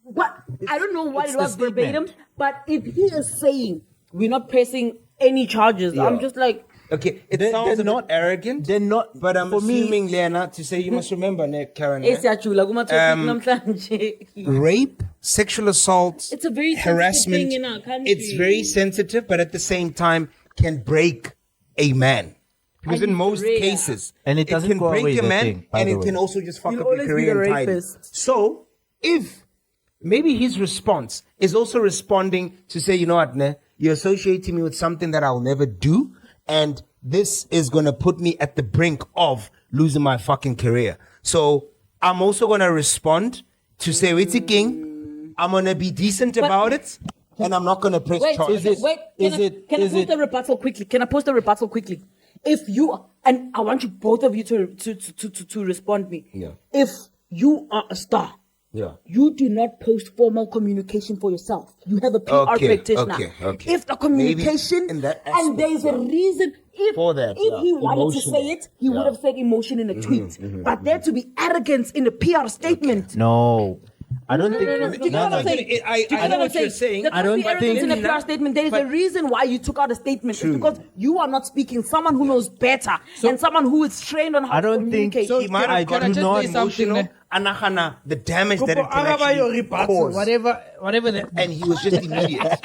What? I don't know what It's it the was verbatim, statement. but if he is saying we're not pressing any charges, I'm Yeah. just like. Okay, it They're- sounds they're a bit not- arrogant. they're not- But I'm for me- assuming, Lena, to say you must remember, Karen. Esiyajula kuma-topic namhlanje. Rape, sexual assault, It's a very sensitive harassment. thing in our country. It's very sensitive, but at the same time can break a man. Because in And most rare. cases, And it doesn't can go break away, a the man, thing, by and the it way. can also just fuck You'll up your always be career the entirely. rapist. So, if maybe his response is also responding to say, you know what, ne, you're associating me with something that I'll never do, and this is gonna put me at the brink of losing my fucking career. So I'm also gonna respond to say, witty king, I'm gonna be decent about it. and I'm not going to press Wait, charges. can I post a rebuttal quickly? Can I post a rebuttal quickly? If you, and I want you both of you to respond me. Yeah. If you are a star, you do not post formal communication for yourself. You have a PR practitioner. Okay. If the communication, Maybe in that and there's a reason, if he wanted to say it, he would have said emotion in a tweet. But there to be arrogance in a PR statement. No. I don't think. Do you know what I'm saying? I know what you're saying. I don't think in a PR statement. There is a reason why you took out a statement. It's because you are not speaking. Someone who knows better and someone who is trained on how to communicate. He might have got emotional. Anahana, the damage that it can actually cause. Whatever that. And he was just immediate.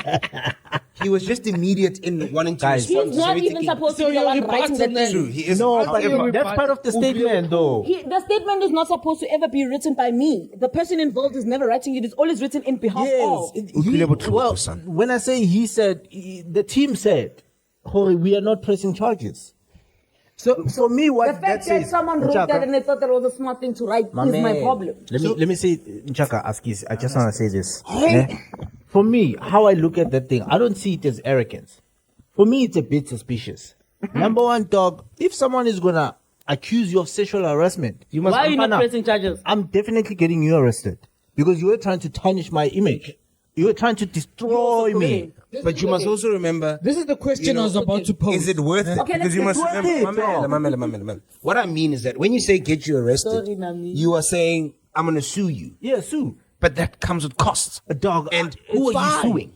He was just immediate in wanting to respond. He's not even supposed to be the one writing that thing. True, he is. No, but that's part of the statement, though. The statement is not supposed to ever be written by me. The person involved is never writing it. It's always written in behalf of. Well, when I say he said, the team said, "Hori, we are not pressing charges." So for me, The what fact that that says, someone wrote that and they thought that was a smart thing to write is my problem. Let me say, Nchaka, Askis, I just want to say this. For me, how I look at that thing, I don't see it as arrogance. For me, it's a bit suspicious. Number one, dog, if someone is going to accuse you of sexual harassment, you must. Why are you not pressing charges? I'm definitely getting you arrested because you were trying to tarnish my image. You were trying to destroy me. But you must also remember. This is the question I was about to pose. Is it worth it? Okay, Because you must remember. Mamela. What I mean is that when you say get you arrested, you are saying I'm going to sue you. Yeah, sue. But that comes with costs. A dog. And who are you suing?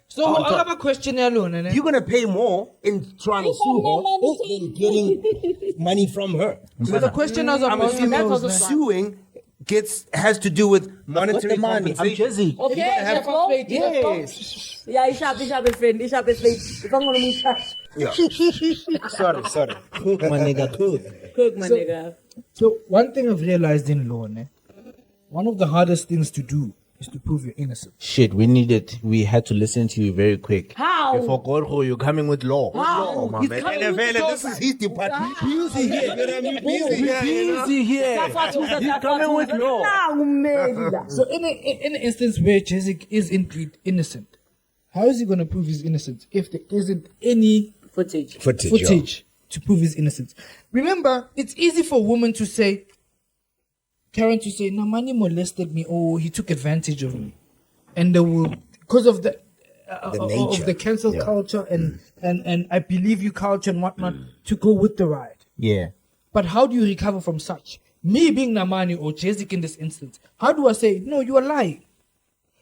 So I have a question alone. You're going to pay more in trying to sue her than getting money from her. So the question I was I'm about to assuming pose. suing has to do with monetary money. I'm compensation. Jazziq. Okay, Yes. yeah, he sharp his friend. If I'm going to move fast, Sorry. Cook, my nigga, cook. cook, my nigga. So one thing I've realized in law, one of the hardest things to do is to prove your innocence. Shit, we had to listen to you very quick. How? I forgot who you're coming with law. How? My man. This is his department. Busy here. Busy here. He's coming with law. So in an instance where Jazziq is indeed innocent, how is he going to prove his innocence if there isn't any Footage. footage to prove his innocence? Remember, it's easy for a woman to say, Karen to say, Namani molested me or he took advantage of me. And they will, because of the nature. of the cancel culture and I believe you culture and whatnot, to go with the ride. Yeah. But how do you recover from such? Me being Namani or Jazziq in this instance, how do I say, no, you are lying?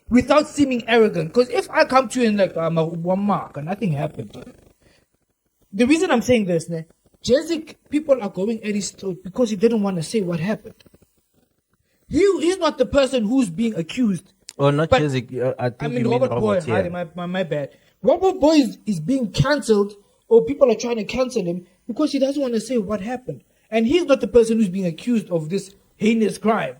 Without seeming arrogant. Because if I come to you and like, I'm a one mark and nothing happened. The reason I'm saying this, Jazziq, people are going at his throat because he didn't want to say what happened. He's not the person who's being accused. Oh, not But- Jazziq. I mean Robert Boii. yeah. My bad. Robert Boii is being cancelled, or people are trying to cancel him because he doesn't want to say what happened. And he's not the person who's being accused of this heinous crime.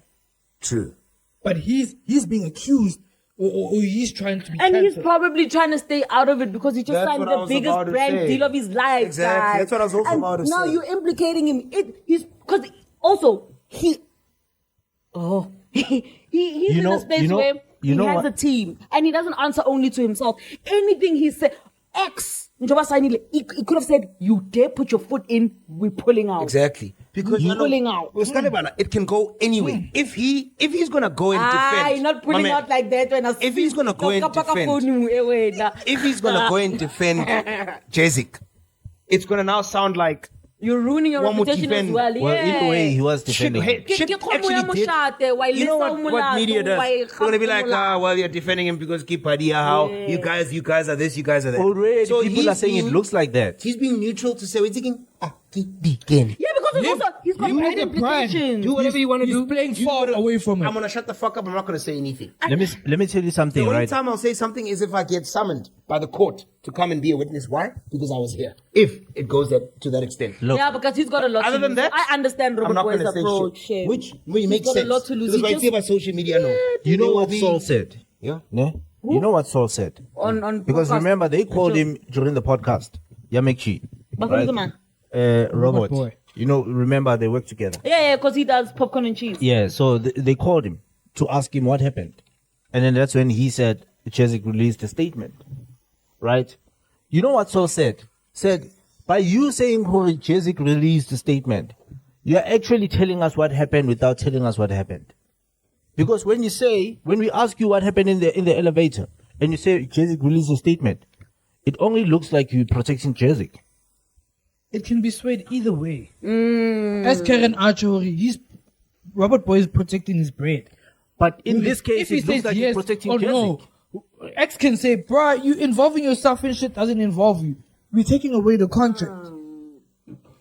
True. But he's being accused, or he's trying to be And cancelled. he's probably trying to stay out of it because he just That's signed what I the was biggest about to brand say. deal of his life. Exactly. guys. That's what I was also And about to now say. you're implicating him. He's because also he's in a space where he has what? a team and he doesn't answer only to himself. Anything he said, Njoba Sainile, he could have said, "You dare put your foot in, we're pulling out." Exactly. Because He's pulling out. It can go anyway. If he's gonna go and defend, not pulling my man, out like that when I if he's gonna go and if he's gonna go and defend Jazziq, it's gonna now sound like you're ruining your one would reputation as defend- well. Well, either way, he was shit, defending. him. shit actually did. You know what media does? They're gonna be like, well, you're defending him because Kipadia, how you guys are this, you guys are that. Already, So people are saying it looks like that. He's being neutral to say, we're thinking, begin. Yeah, because it's also, he's got You bad made a plan. implications. Do whatever you want to He's do. playing far away from it. I'm gonna shut the fuck up. I'm not gonna say anything. Let me tell you something, The only right? time I'll say something is if I get summoned by the court to come and be a witness. Why? Because I was here. If it goes to that extent. Look, Yeah, because he's got a lot Other to than lose. that, I understand I'm Robert not Boy's gonna say approach. shit. Shit. Which He's makes got sense. a lot to lose. Because He I just- feel about social media now. you know what we- Saul said? Yeah. No? You know what Saul said? on Because podcast. remember, they called him during the podcast. MacG. But who's the man? Robert. Boii. You know, remember they work together. Yeah, because he does popcorn and cheese. Yeah, so they called him to ask him what happened. And then that's when he said, Jazziq released a statement, right? You know what Sol said? Said, by you saying Jazziq released a statement, you're actually telling us what happened without telling us what happened. Because when we ask you what happened in the elevator, and you say Jazziq released a statement, it only looks like you're protecting Jazziq. It can be swayed either way. As Karen Archori, Robert Boy is protecting his bread. But in this case, if he it looks says like yes you're protecting or Jazziq. no, X can say, bruh, you involving yourself in shit doesn't involve you. We're taking away the contract.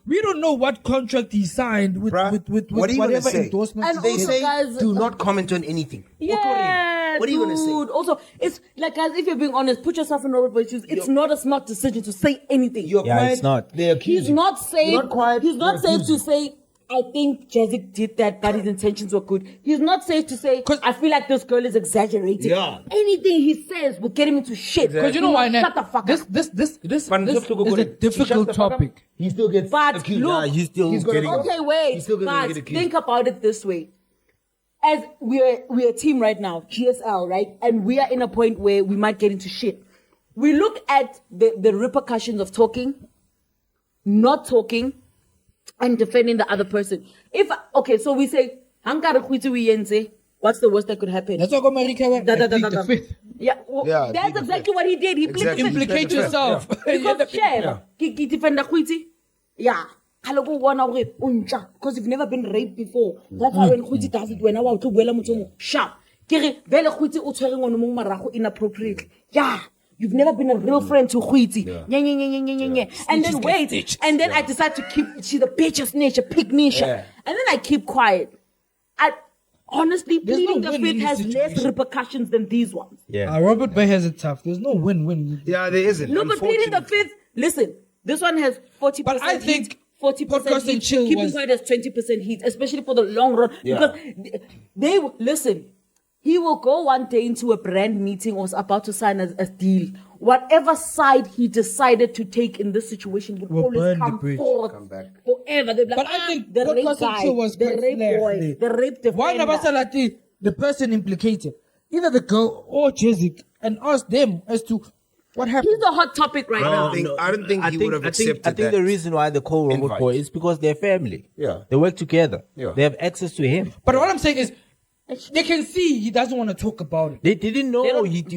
We don't know what contract he signed with Bruh, what are you gonna whatever say? endorsement. And They also, say guys, do not comment on anything. Yeah, What are you gonna say? dude. Also, it's like, guys, if you're being honest, put yourself in Robert Boy's shoes. It's not a smart decision to say anything. You're Yeah, quiet. it's not. They accuse He's you. not safe. You're not quiet. He's not They safe accuse to say, I think Jazziq did that, but his intentions were good. He's not safe to say, 'Cause- I feel like this girl is exaggerating. Yeah. Anything he says will get him into shit. Because you know why, Shut the fuck this up. But is a difficult topic. He still gets But accused. look- Yeah, he's still He's gonna getting. go. Okay, wait. He's still gonna But get accused. think about it this way. As we're a team right now, GSL, right? And we are in a point where we might get into shit. We look at the repercussions of talking, not talking, and defending the other person. So we say, "Hankara khwitsi we yenze," what's the worst that could happen? That's what America went. Da. The fifth. Yeah, Yeah, that's plead the exactly what he did. He pleaded Exactly. the fifth. Implicate yourself. Because share, ke defend khwitsi. Yeah. Because you've never been raped before. That's why when khwitsi does it, when I want to buela motho sharp. Kere vele khwitsi o tshwere ngwana mo marago inappropriately. Yeah. You've never been a real friend to khwitsi. Yeah. And then wait. And then I decide to keep, she's a bitch's nature, pig nature. Yeah. And then I keep quiet. Honestly, There's pleading no the win in fifth this has less situation. repercussions than these ones. Yeah. Robert Bay has it tough. There's no win-win. Yeah, there isn't. No, but pleading the unfortunately. fifth, listen, this one has 40% But I heat, think 40% Podcast and heat. Chill Keeping was- quiet has 20% heat, especially for the long run. Yeah. Because listen, he will go one day into a brand meeting or is about to sign a deal. Whatever side he decided to take in this situation would Will always burn the come bridge. forth Come back. forever. They'll be like, But I think the rape Podcast and guy, Chill was the quite rape clear. boy, the rape Why defender. Nabasalati, the person implicated, either the girl or Jazziq, and ask them as to what happened. He's a hot topic right now. I don't think he would have accepted I think that. the reason why they call Robert invite. Boy is because they're family. Yeah. They work together. Yeah. They have access to him. But what I'm saying is, they can see he doesn't want to talk about it. They didn't know don't- he But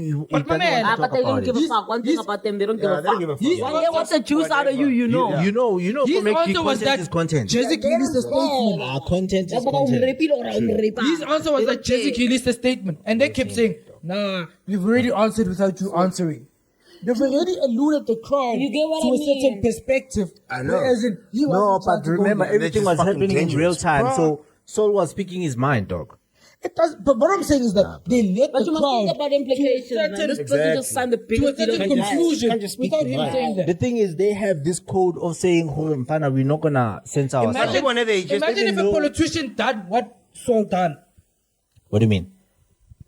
my doesn't man- want to But talk they don't about give it. a fuck. One thing about them, they don't give Yeah, a they don't fuck. give a fuck. He's When they want the juice out of you, you know. Yeah. You know, His for making answer was content that is content. Jazziq released a statement. Content is That's about content. rape or rape. His answer was that Jazziq released a statement. And they kept saying, nah, we've already answered without you answering. They've already alluded the crowd You get what to I a certain mean? perspective. I know. Whereas in, he No, wasn't trying but to go remember, there. everything just was fucking happening in real dangerous. time. Bruh. So Saul was speaking his mind, dog. It does, but what I'm saying is that they let But the you must crowd think about implications, to a man. certain, This person just signed the to a biggest deal certain of his life. conclusion Can't just speak without his him mind. saying The that. thing is, they have this code of saying, Mfana, we're not gonna censor ourselves. Imagine when they just Imagine if didn't a know. politician done what Saul done. What do you mean?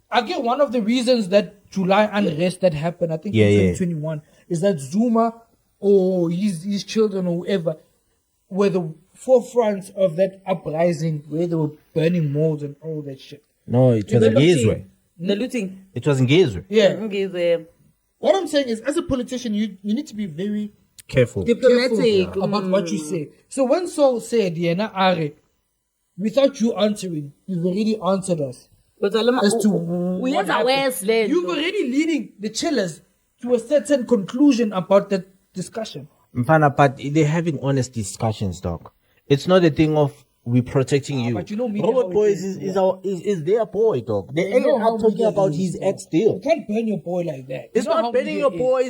Again, one of the reasons that July unrest that happened, I think Yeah, in yeah. 2021, is that Zuma or his children or whoever were the forefronts of that uprising where they were burning malls and all that shit. No, it was in Gizwe. The looting. It was in Gizwe. Yeah. Okay, What I'm saying is, as a politician, you need to be very Careful. diplomatic. careful about what you say. So when Saul said, Yena Are, without you answering, you've already answered us. But As to we what have our happened. wasteland. You've already leading the chillers to a certain conclusion about that discussion. Mfana, but they're having honest discussions, dog. It's not a thing of we protecting you. but you know media Robert how it Boy is, is their boy, dog. They ain't know how not talking media about is, his bro. ex deal. You can't burn your boy like that. It's You know how not banning media your is. boy.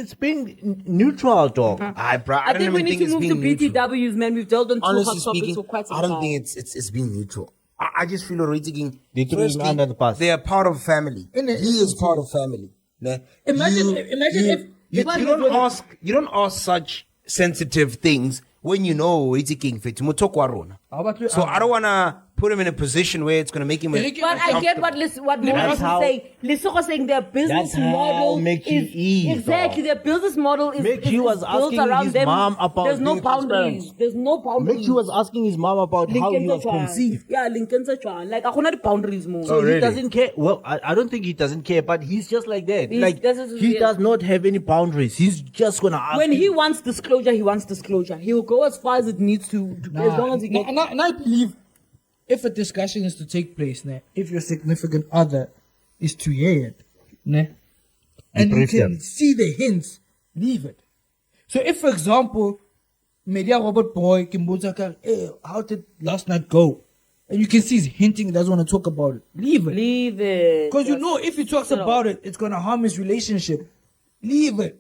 It's being neutral, dog. Bro, I don't think we even need to it's move to being neutral. BTWs, man. We've dealt on two Honestly hot topics speaking, for quite some I time. don't think it's being neutral. I just feel already taking. They threw him under the bus. They are part of family. In the He is essence, part of family. Nah. Imagine if you don't ask such sensitive things when you know it's a king fit. So I don't wanna put him in a position where it's going to make him. But I get what Morris is saying. Lesotho saying their business model is exactly their business model is was built asking around his them. mom about There's no being boundaries. There's no boundaries. MacG was asking his mom about how he was conceived. Yeah, Lincoln's a child. Like, I don't have boundaries more. So he doesn't care. Well, I don't think he doesn't care, but he's just like that. He does not have any boundaries. He's just gonna ask. When he wants disclosure, he wants disclosure. He will go as far as it needs to as long as he gets. And I believe if a discussion is to take place, if your significant other is to hear it, and you can see the hints, leave it. So if, for example, Media Robert Boii, Kimbuzaka, hey, how did last night go? And you can see he's hinting he doesn't want to talk about it. Leave it. Leave it. Because you know if he talks about it, it's going to harm his relationship. Leave it.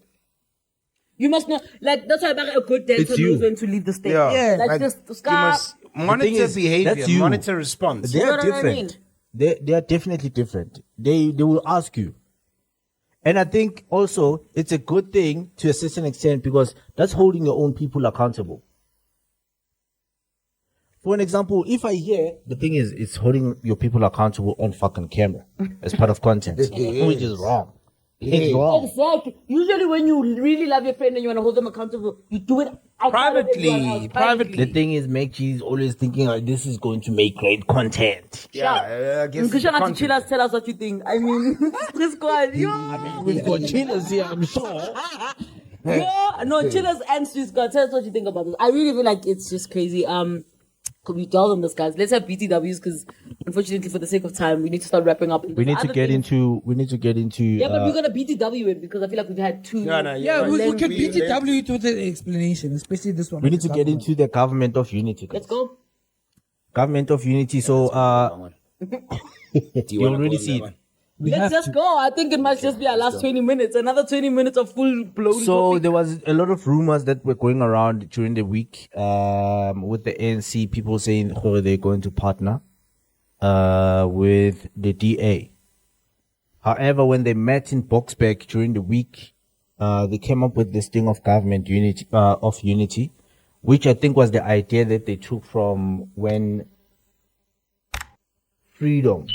You must know, like, that's why a good dancer knows when to leave the stage. Yeah. Like, just scar. Monitor behavior, monitor response. They are know what I mean? different. They are definitely different. They will ask you. And I think also it's a good thing to a certain extent because that's holding your own people accountable. For an example, if I hear, the thing is, it's holding your people accountable on fucking camera as part of content, which is wrong. It's wrong. Exactly. Usually when you really love your friend and you want to hold them accountable, you do it Privately. The thing is, MacG is always thinking, like, this is going to make great content. Yeah, I guess. Tell us what you think. I mean, this squad, We've got chillers here, I'm sure. no, chillers and Swiss God. Tell us what you think about this. I really feel like it's just crazy. Could we dwell on this, guys? Let's have BTWs because, unfortunately, for the sake of time, we need to start wrapping up. We need to get into. Yeah, but we're gonna BTW it because I feel like we've had two. We can BTW it with an explanation, especially this one. We need to get into the government of unity. Let's go. Government of unity. So, you already see it. Let's just go. I think it must just be our last 20 minutes. Another 20 minutes of full blown. So topic. there was a lot of rumors that were going around during the week with the ANC, people saying they're going to partner with the DA. However, when they met in Boksburg during the week, they came up with this thing of government unity, which I think was the idea that they took from when freedom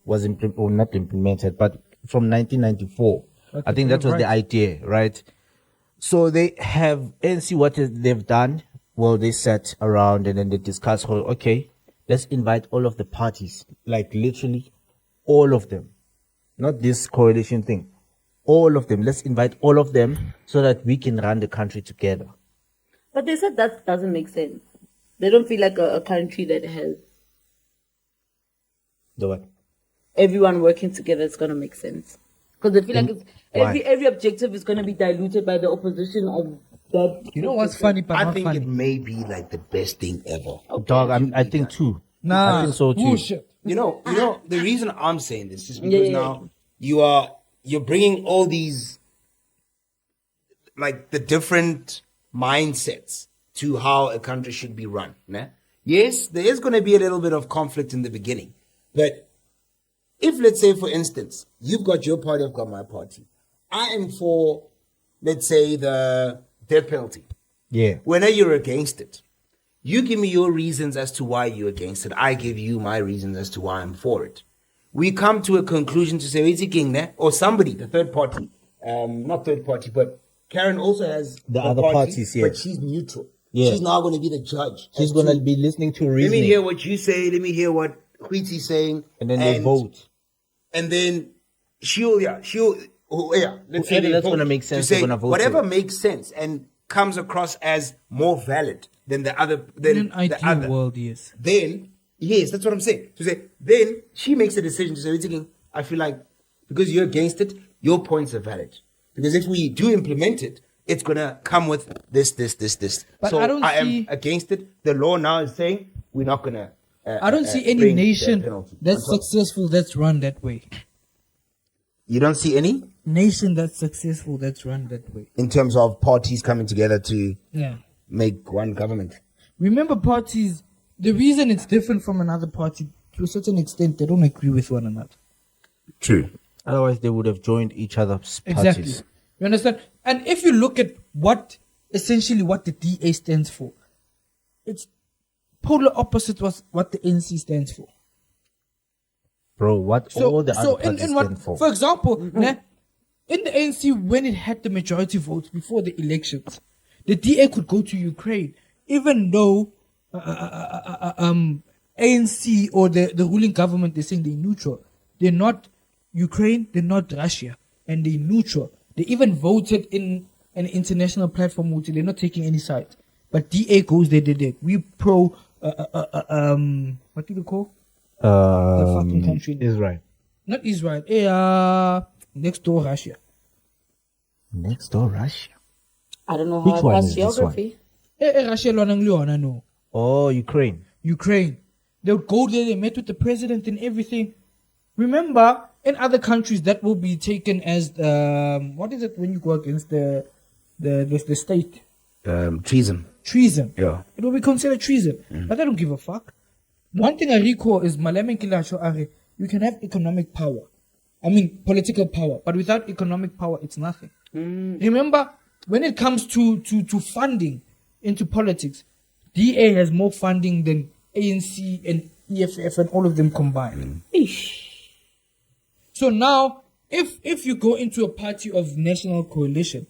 was not implemented, but from 1994. Okay, I think that was the idea, right? So they have ANC, what they've done, well, they sat around and then they discussed, okay, let's invite all of the parties, like literally all of them, not this coalition thing, all of them. Let's invite all of them so that we can run the country together. But they said that doesn't make sense. They don't feel like a country that has The what? Everyone working together is going to make sense. Because I feel like it's, every objective is going to be diluted by the opposition of that. You know what's funny, but I not think funny? it may be like the best thing ever. Okay. Dog, I think too. Nah, I think so too. bullshit. You know, the reason I'm saying this is because now you're bringing all these, like, the different mindsets to how a country should be run. Né? Yes, there is going to be a little bit of conflict in the beginning, but if, let's say, for instance, you've got your party, I've got my party. I am for, let's say, the death penalty. Yeah. Whenever you're against it, you give me your reasons as to why you're against it. I give you my reasons as to why I'm for it. We come to a conclusion to say, is it king, né? Or somebody, the third party, not third party, but Karen also has the other parties, yeah. But she's neutral. Yeah. She's now going to be the judge. She's going to be listening to reasoning. Let me hear what you say. Let me hear what Witty's saying. And then they vote. And then she'll, let's say that's going to make sense. To say vote whatever makes sense and comes across as more valid than the other. Than In an ideal world, yes. Then, yes, that's what I'm saying. To say, then she makes a decision to say, thinking, I feel like because you're against it, your points are valid. Because if we do implement it, it's going to come with this. But so I am against it. The law now is saying we're not going to. I don't see any nation that's successful that's run that way. You don't see any? Nation that's successful that's run that way. In terms of parties coming together to Yeah. make one government. Remember, parties, the reason it's different from another party, to a certain extent, they don't agree with one another. True. Otherwise, they would have joined each other's parties. Exactly. You understand? And if you look at essentially what the DA stands for, it's polar opposite was what the ANC stands for. Bro, what all the other in parties what, stand for? for example, in the ANC, when it had the majority votes before the elections, the DA could go to Ukraine, even though ANC or the ruling government, they're saying they're neutral. They're not Ukraine, they're not Russia, and they're neutral. They even voted in an international platform, which they're not taking any sides. But DA goes there, we pro, what do you call? The fucking country. Israel. Not Israel. Next door Russia. Next door, Russia. I don't know Which how one that's is this geography. Russia no. Oh, Ukraine. Ukraine. They would go there, they met with the president and everything. Remember, in other countries that will be taken as what is it when you go against the state? Treason. Treason. Yeah. It will be considered treason. But I don't give a fuck. One thing I recall is Malema Nkilasho Are, you can have economic power. I mean political power. But without economic power, it's nothing. Remember, when it comes to funding into politics, DA has more funding than ANC and EFF and all of them combined. So now, if you go into a party of national coalition,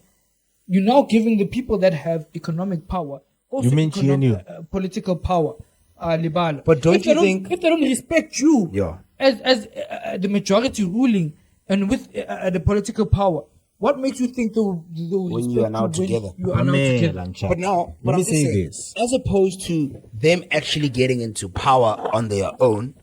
you're now giving the people that have economic power also You mean GNU? Political power. Libala. But don't If you they think- if they don't respect you Yeah. as the majority ruling and with the political power, what makes you think they'll When respect you are now when together. You are now together. But now, let I'm me just say saying, this. as opposed to them actually getting into power on their own,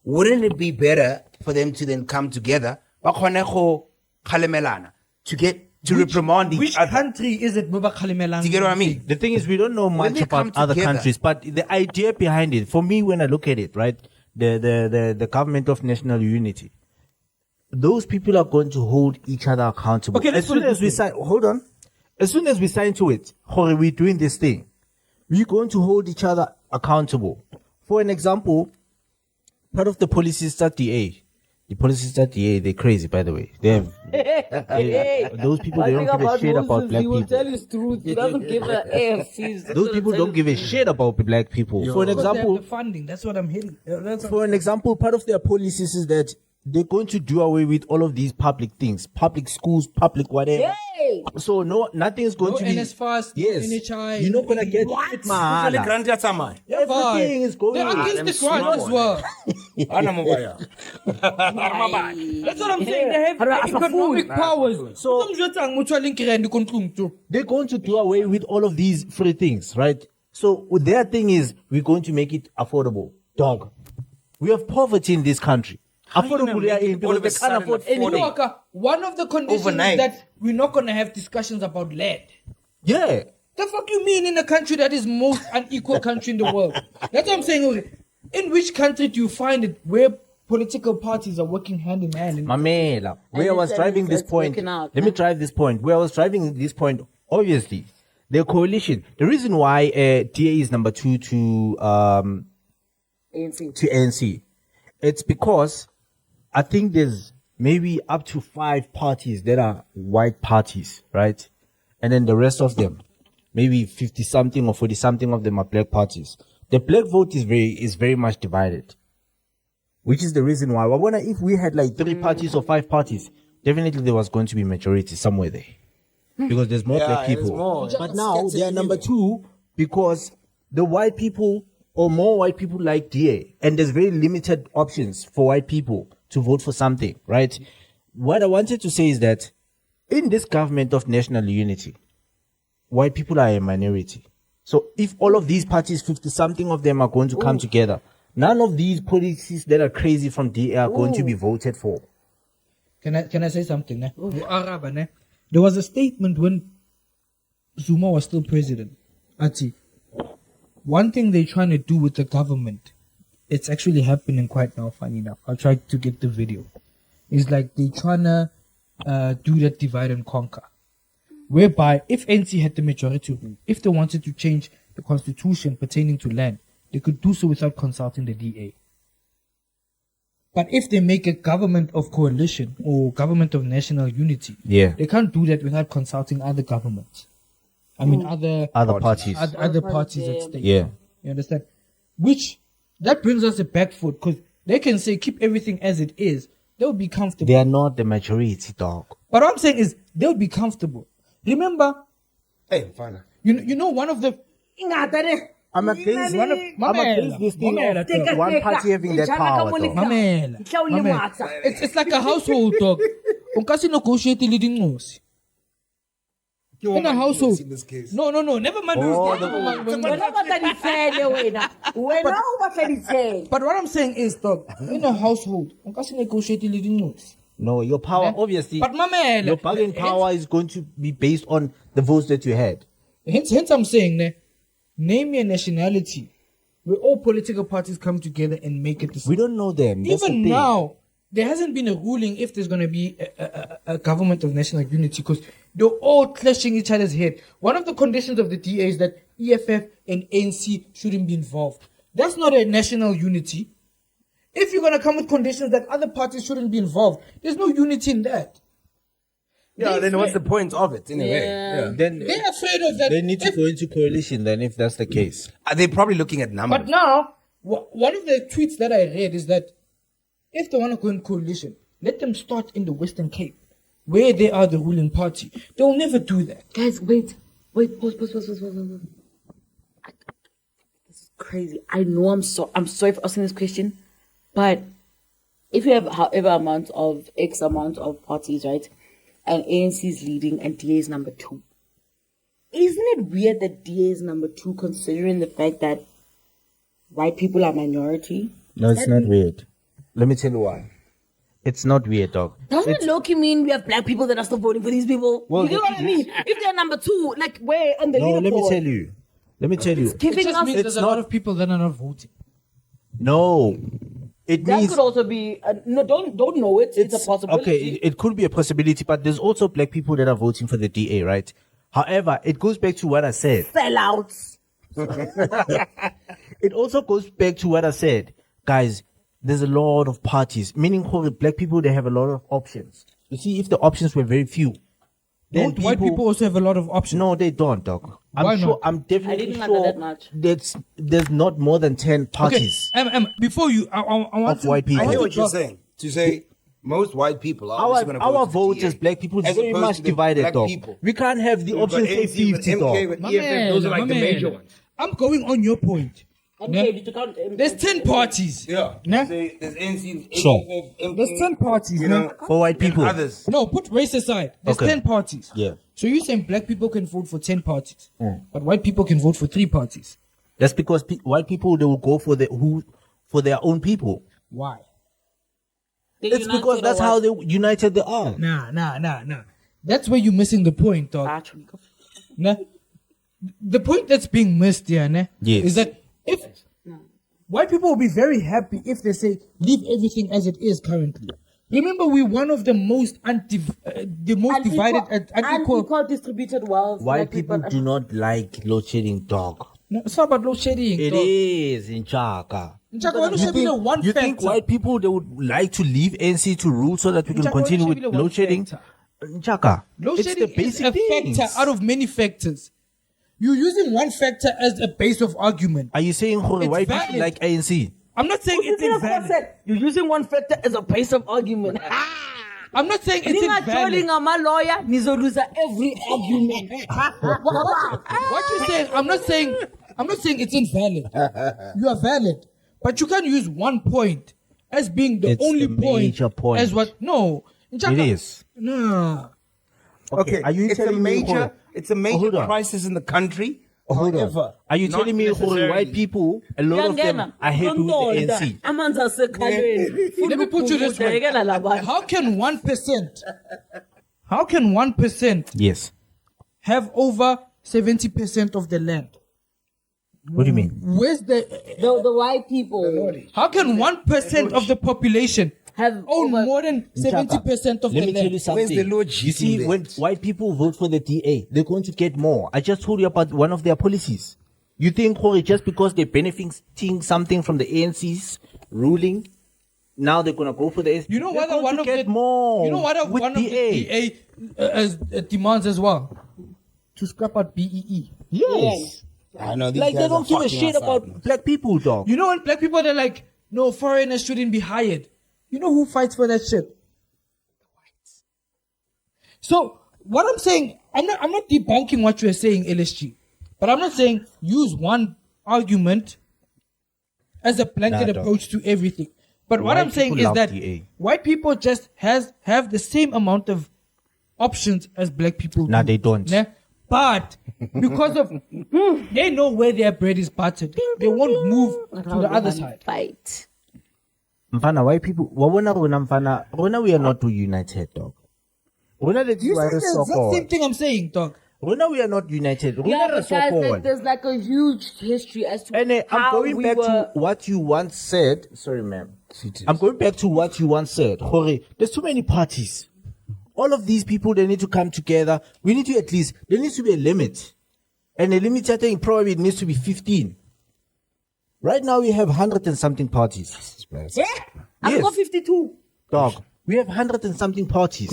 wouldn't it be better for them to then come together, ba kgone go khalemelana, to reprimand Which each other? country is it? Do Do you get what I mean? The thing is, we don't know much they come about other together- countries, but the idea behind it, for me, when I look at it, right, the government of national unity, those people are going to hold each other accountable. Okay, let's as soon put it as we this way. sign, hold on, as soon as we sign to it, or we're doing this thing, we're going to hold each other accountable. For an example, part of the Policista DA. The Policista DA, they're crazy, by the way. Those people, they don't give a shit about black He will people. tell his truth. He doesn't give a F. Those people don't give a shit about black people. For an Because they have example, the funding. That's what I'm hitting. for an example, part of their policies is that they're going to do away with all of these public things, public schools, public whatever. Yay! So nothing is going No to be. NSFAS, no yes, NHI. you're not gonna get What? it, Usually mahala. grant ya tsamaya. Everything is going. They're against the grant as well. Hana mobaya. That's what I'm saying. They have economic powers. So- So They're going to do away with all of these free things, right? So their thing is, we're going to make it affordable. Dog, we have poverty in this country. Affordable, make it all because of they a can't sudden afford affordable? anything. Waka, one of the conditions Overnight. is that we're not going to have discussions about land. Yeah. The fuck you mean in a country that is most unequal country in the world? That's what I'm saying. Okay. In which country do you find it where political parties are working hand in hand? Mamela, where I was it's- driving this it's point, working out, let me huh? drive this point. Where I was driving this point, obviously, the coalition, the reason why DA is number 2 to ANC, it's because I think there's maybe up to 5 parties that are white parties, right? And then the rest of them, maybe 50 something or 40 something of them are black parties. The black vote is very much divided. Which is the reason why I wonder if we had like 3 parties or 5 parties, definitely there was going to be majority somewhere there. Because there's more black there's people. more. But now they are number 2 because the white people or more white people like DA, and there's very limited options for white people to vote for something, right? What I wanted to say is that in this government of national unity, white people are a minority. So if all of these parties, 50 something of them are going to come together, none of these policies that are crazy from DA are going to be voted for. Can I say something? Ne? Araba, ne? There was a statement when Zuma was still president. Ati, one thing they're trying to do with the government, it's actually happening quite now, funny enough. I'll try to get the video. It's like they're trying to do that divide and conquer. Whereby, if NC had the majority, if they wanted to change the constitution pertaining to land, they could do so without consulting the DA. But if they make a government of coalition or government of national unity, Yeah. they can't do that without consulting other governments. I mean, other Other parties. other parties at stake. Yeah. You understand? which that brings us a back foot because they can say keep everything as it is. They'll be comfortable. They are not the majority, dog. But what I'm saying is they'll be comfortable. Remember, Hey, fine. you know one of the I'm against this thing of one party having that power, dog. Mamela. It's like a household, dog. Unkasi negotiate leading ngosi. In a household. In this case. No, never mind. But what I'm saying is, dog, in a household, unkasi negotiate leading ngosi. No, your power, obviously, But mamela. your bargaining power is going to be based on the votes that you had. Hence I'm saying, name your nationality. Where all political parties come together and make it decision. We don't know them. That's the Even thing. now, there hasn't been a ruling if there's going to be a government of national unity because they're all clashing each other's head. One of the conditions of the DA is that EFF and ANC shouldn't be involved. That's not a national unity. If you're going to come with conditions that other parties shouldn't be involved, there's no unity in that. Yeah, then what's the point of it in a way? Yeah. Then They're afraid of that. they need to go into coalition then if that's the case. Are they probably looking at numbers? But now, one of the tweets that I read is that if they want to go in coalition, let them start in the Western Cape, where they are the ruling party. They'll never do that. Guys, wait. Pause. This is crazy. I know I'm sorry for asking this question, but if you have however amount of X amount of parties, right, and ANC is leading and DA is number 2, isn't it weird that DA is number 2 considering the fact that white people are minority? No, it's not weird. Let me tell you why. It's not weird, dog. Doesn't it low-key mean we have black people that are still voting for these people? Well, you know what I mean? If they're number 2, like where on the No, leaderboard? let me tell you. It Giving just us means there's a lot of people that are not voting. No. It that means could also be no. Don't know it. It's a possibility. Okay, it could be a possibility, but there's also black people that are voting for the DA, right? However, it goes back to what I said. Sellouts. It also goes back to what I said. Guys, there's a lot of parties, meaning for the black people, they have a lot of options. You see, if the options were very few, then Don't white people also have a lot of options? No, they don't, dog. Why not? I'm definitely I didn't know sure that much. there's not more than 10 Okay, parties. before you, I want Of white people. I hear want what to you're talk- saying. To say most white people are obviously going to vote Our for the vote DA, as black people is as very opposed much to the divided, black dog. people. We can't have the We've got option say ANC with 50, MK, dog. with My EFF, those are man, like the my major man. ones. I'm going on your point. Okay, Yeah. did you count? There's 10 parties. Yeah. Nah. Say there's ANC, Sure. EFF, MK, There's 10 parties, you man. know, For white and people. others. No, put race aside. There's Okay. 10 parties. Yeah. So you're saying black people can vote for 10 parties, but white people can vote for 3 parties. That's because white people, they will go for their own people. Why? It's because that's how they united they are. Nah. That's where you're missing the point, dog. Actually, Nah. The point that's being missed here, nah, Yes. is that if white people will be very happy if they say leave everything as it is currently. Remember, we're one of the most divided and unequal. unequal distributed wealth. White like people do not like load shedding, dog. No, it's not about load shedding. It dog. is in Chaka. Nchaka, why don't you be the one You factor? think white people, they would like to leave NC to rule so that we can Nchaka, why continue don't with you be the one load shedding? factor? Chaka, Load it's the shedding is basic a things. factor out of many factors. You're using one factor as a base of argument. Are you saying It's white valid. people like ANC? I'm not saying it's invalid. You're using one factor as a base of argument. I'm not saying it's invalid. my lawyer, nizoluza every argument. What you're saying, I'm not saying it's invalid. You are valid. But you can't use one point as being the It's only the major point. as what no. It is. No. Okay, Are you it's a telling me? major, it's a major Hold on. crisis in the country. Hold on. However, Are you not telling me necessarily- white people, a lot of them are happy with the ANC? Let me put you this way. How can 1% Yes. have over 70% of the land? What do you mean? Where's the The white people how can 1% of the population have own over- more than 70% of Let the me tell you land? something. Where's the load You see, shedding when white people vote for the DA, they're going to get more. I just told you about one of their policies. You think, Corey, just because they're benefiting something from the ANC's ruling, now they're going to go for the ANC? You know They're what? going One to of get the more. You know what? with One of the DA demands as well to scrap out BEE. Yes. I know these Like, guys they don't are give a fucking shit us up, about man. black people, dog. You know when black people, they're like, no, foreigners shouldn't be hired. You know who fights for that shit? The whites. So what I'm saying, I'm not debunking what you're saying, LSG. But I'm not saying use one argument as a blanket Nah, dog. approach to everything. But what White I'm saying people is love that DA. white people just have the same amount of options as black people Nah, do. they don't. Yeah? But because of they know where their bread is buttered, they won't move to the other side. Fight. Mfana, white people, Mfana, we are not too united, dog. Rona, that's You why said it's the so exact forward. same thing I'm saying, dog. Rona, we are not united. Rona, Yeah, is but so guys, forward. there's like a huge history as to And I'm how going we back were. to what you once said. Sorry, ma'am. I'm going back to what you once said. Hore, there's too many parties. All of these people, they need to come together. We need to at least, there needs to be a limit. And the limit, I think, probably it needs to be 15. Right now, we have 100 and something parties. Yeah, I've Yes. got 52. Dog, we have 100 and something parties.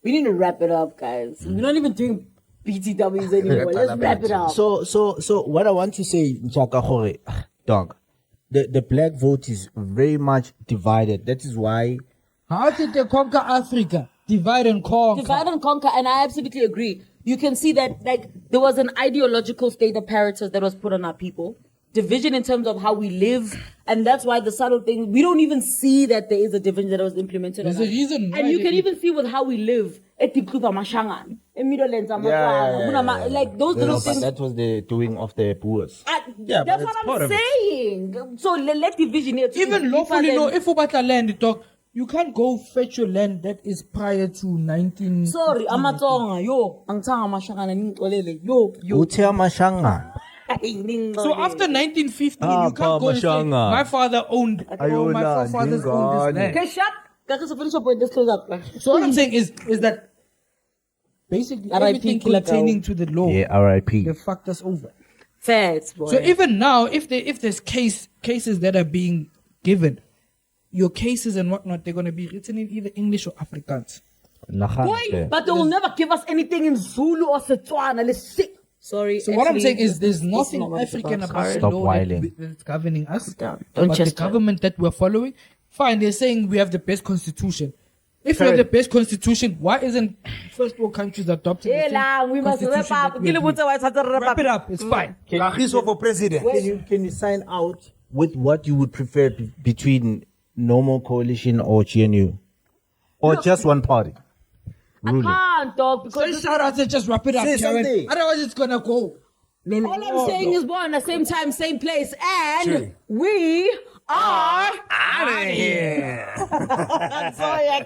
We need to wrap it up, guys. We're not even doing BTWs anymore. Let's wrap it up. So what I want to say, Nchaka Hore, dog, the black vote is very much divided. That is why How did they conquer Africa? Divide and conquer. Divide and conquer, and I absolutely agree. You can see that, like, there was an ideological state apparatus that was put on our people. Division in terms of how we live, and that's why the subtle thing, we don't even see that there is a division that was implemented. There's on a us. reason why and you they- can even see with how we live. Like those little but things. that was the doing of the Boers. Yeah, but That's it's what part I'm of it. saying. So let division here. Even lawfully, no, if ubata land, dog, you can't go fetch your land that is prior to 19. Sorry, amatonga yo, angitsanga amashangana ningixolele yo. Uthe amashanga. So after 1915, you can't go and say, Mashanga. my father owned, or my Ayola, forefathers owned this Dingane. land. Okay, shut. That's a finish your point. Let's close up. So what I'm saying is that basically R.I.P. everything Killer pertaining Cow. to the law, Yeah, R.I.P. they fucked us over. Facts, boy. So even now, if there's cases that are being given, your cases and whatnot, they're gonna be written in either English or Afrikaans. Boy, but they will never give us anything in Zulu or Setswana. Let's see. Sorry. So what I'm actually, saying is there's this nothing not what it's African about. about the Stop law whiling. that's governing us. Don't But the just- government that we're following, fine, they're saying we have the best constitution. If we have the best constitution, why isn't first world countries adopting the Yeah, same lah, we must wrap constitution up. that we're doing? Wrap it up, it's fine. Kagiso for president. Can you sign out with what you would prefer between normal coalition or GNU? Or just one party? I can't, dog, because So this- shout out and just wrap it up, Say Karen. something. Otherwise it's gonna go. all I'm saying is we're on the same time, same place, and we are Out of here. sorry.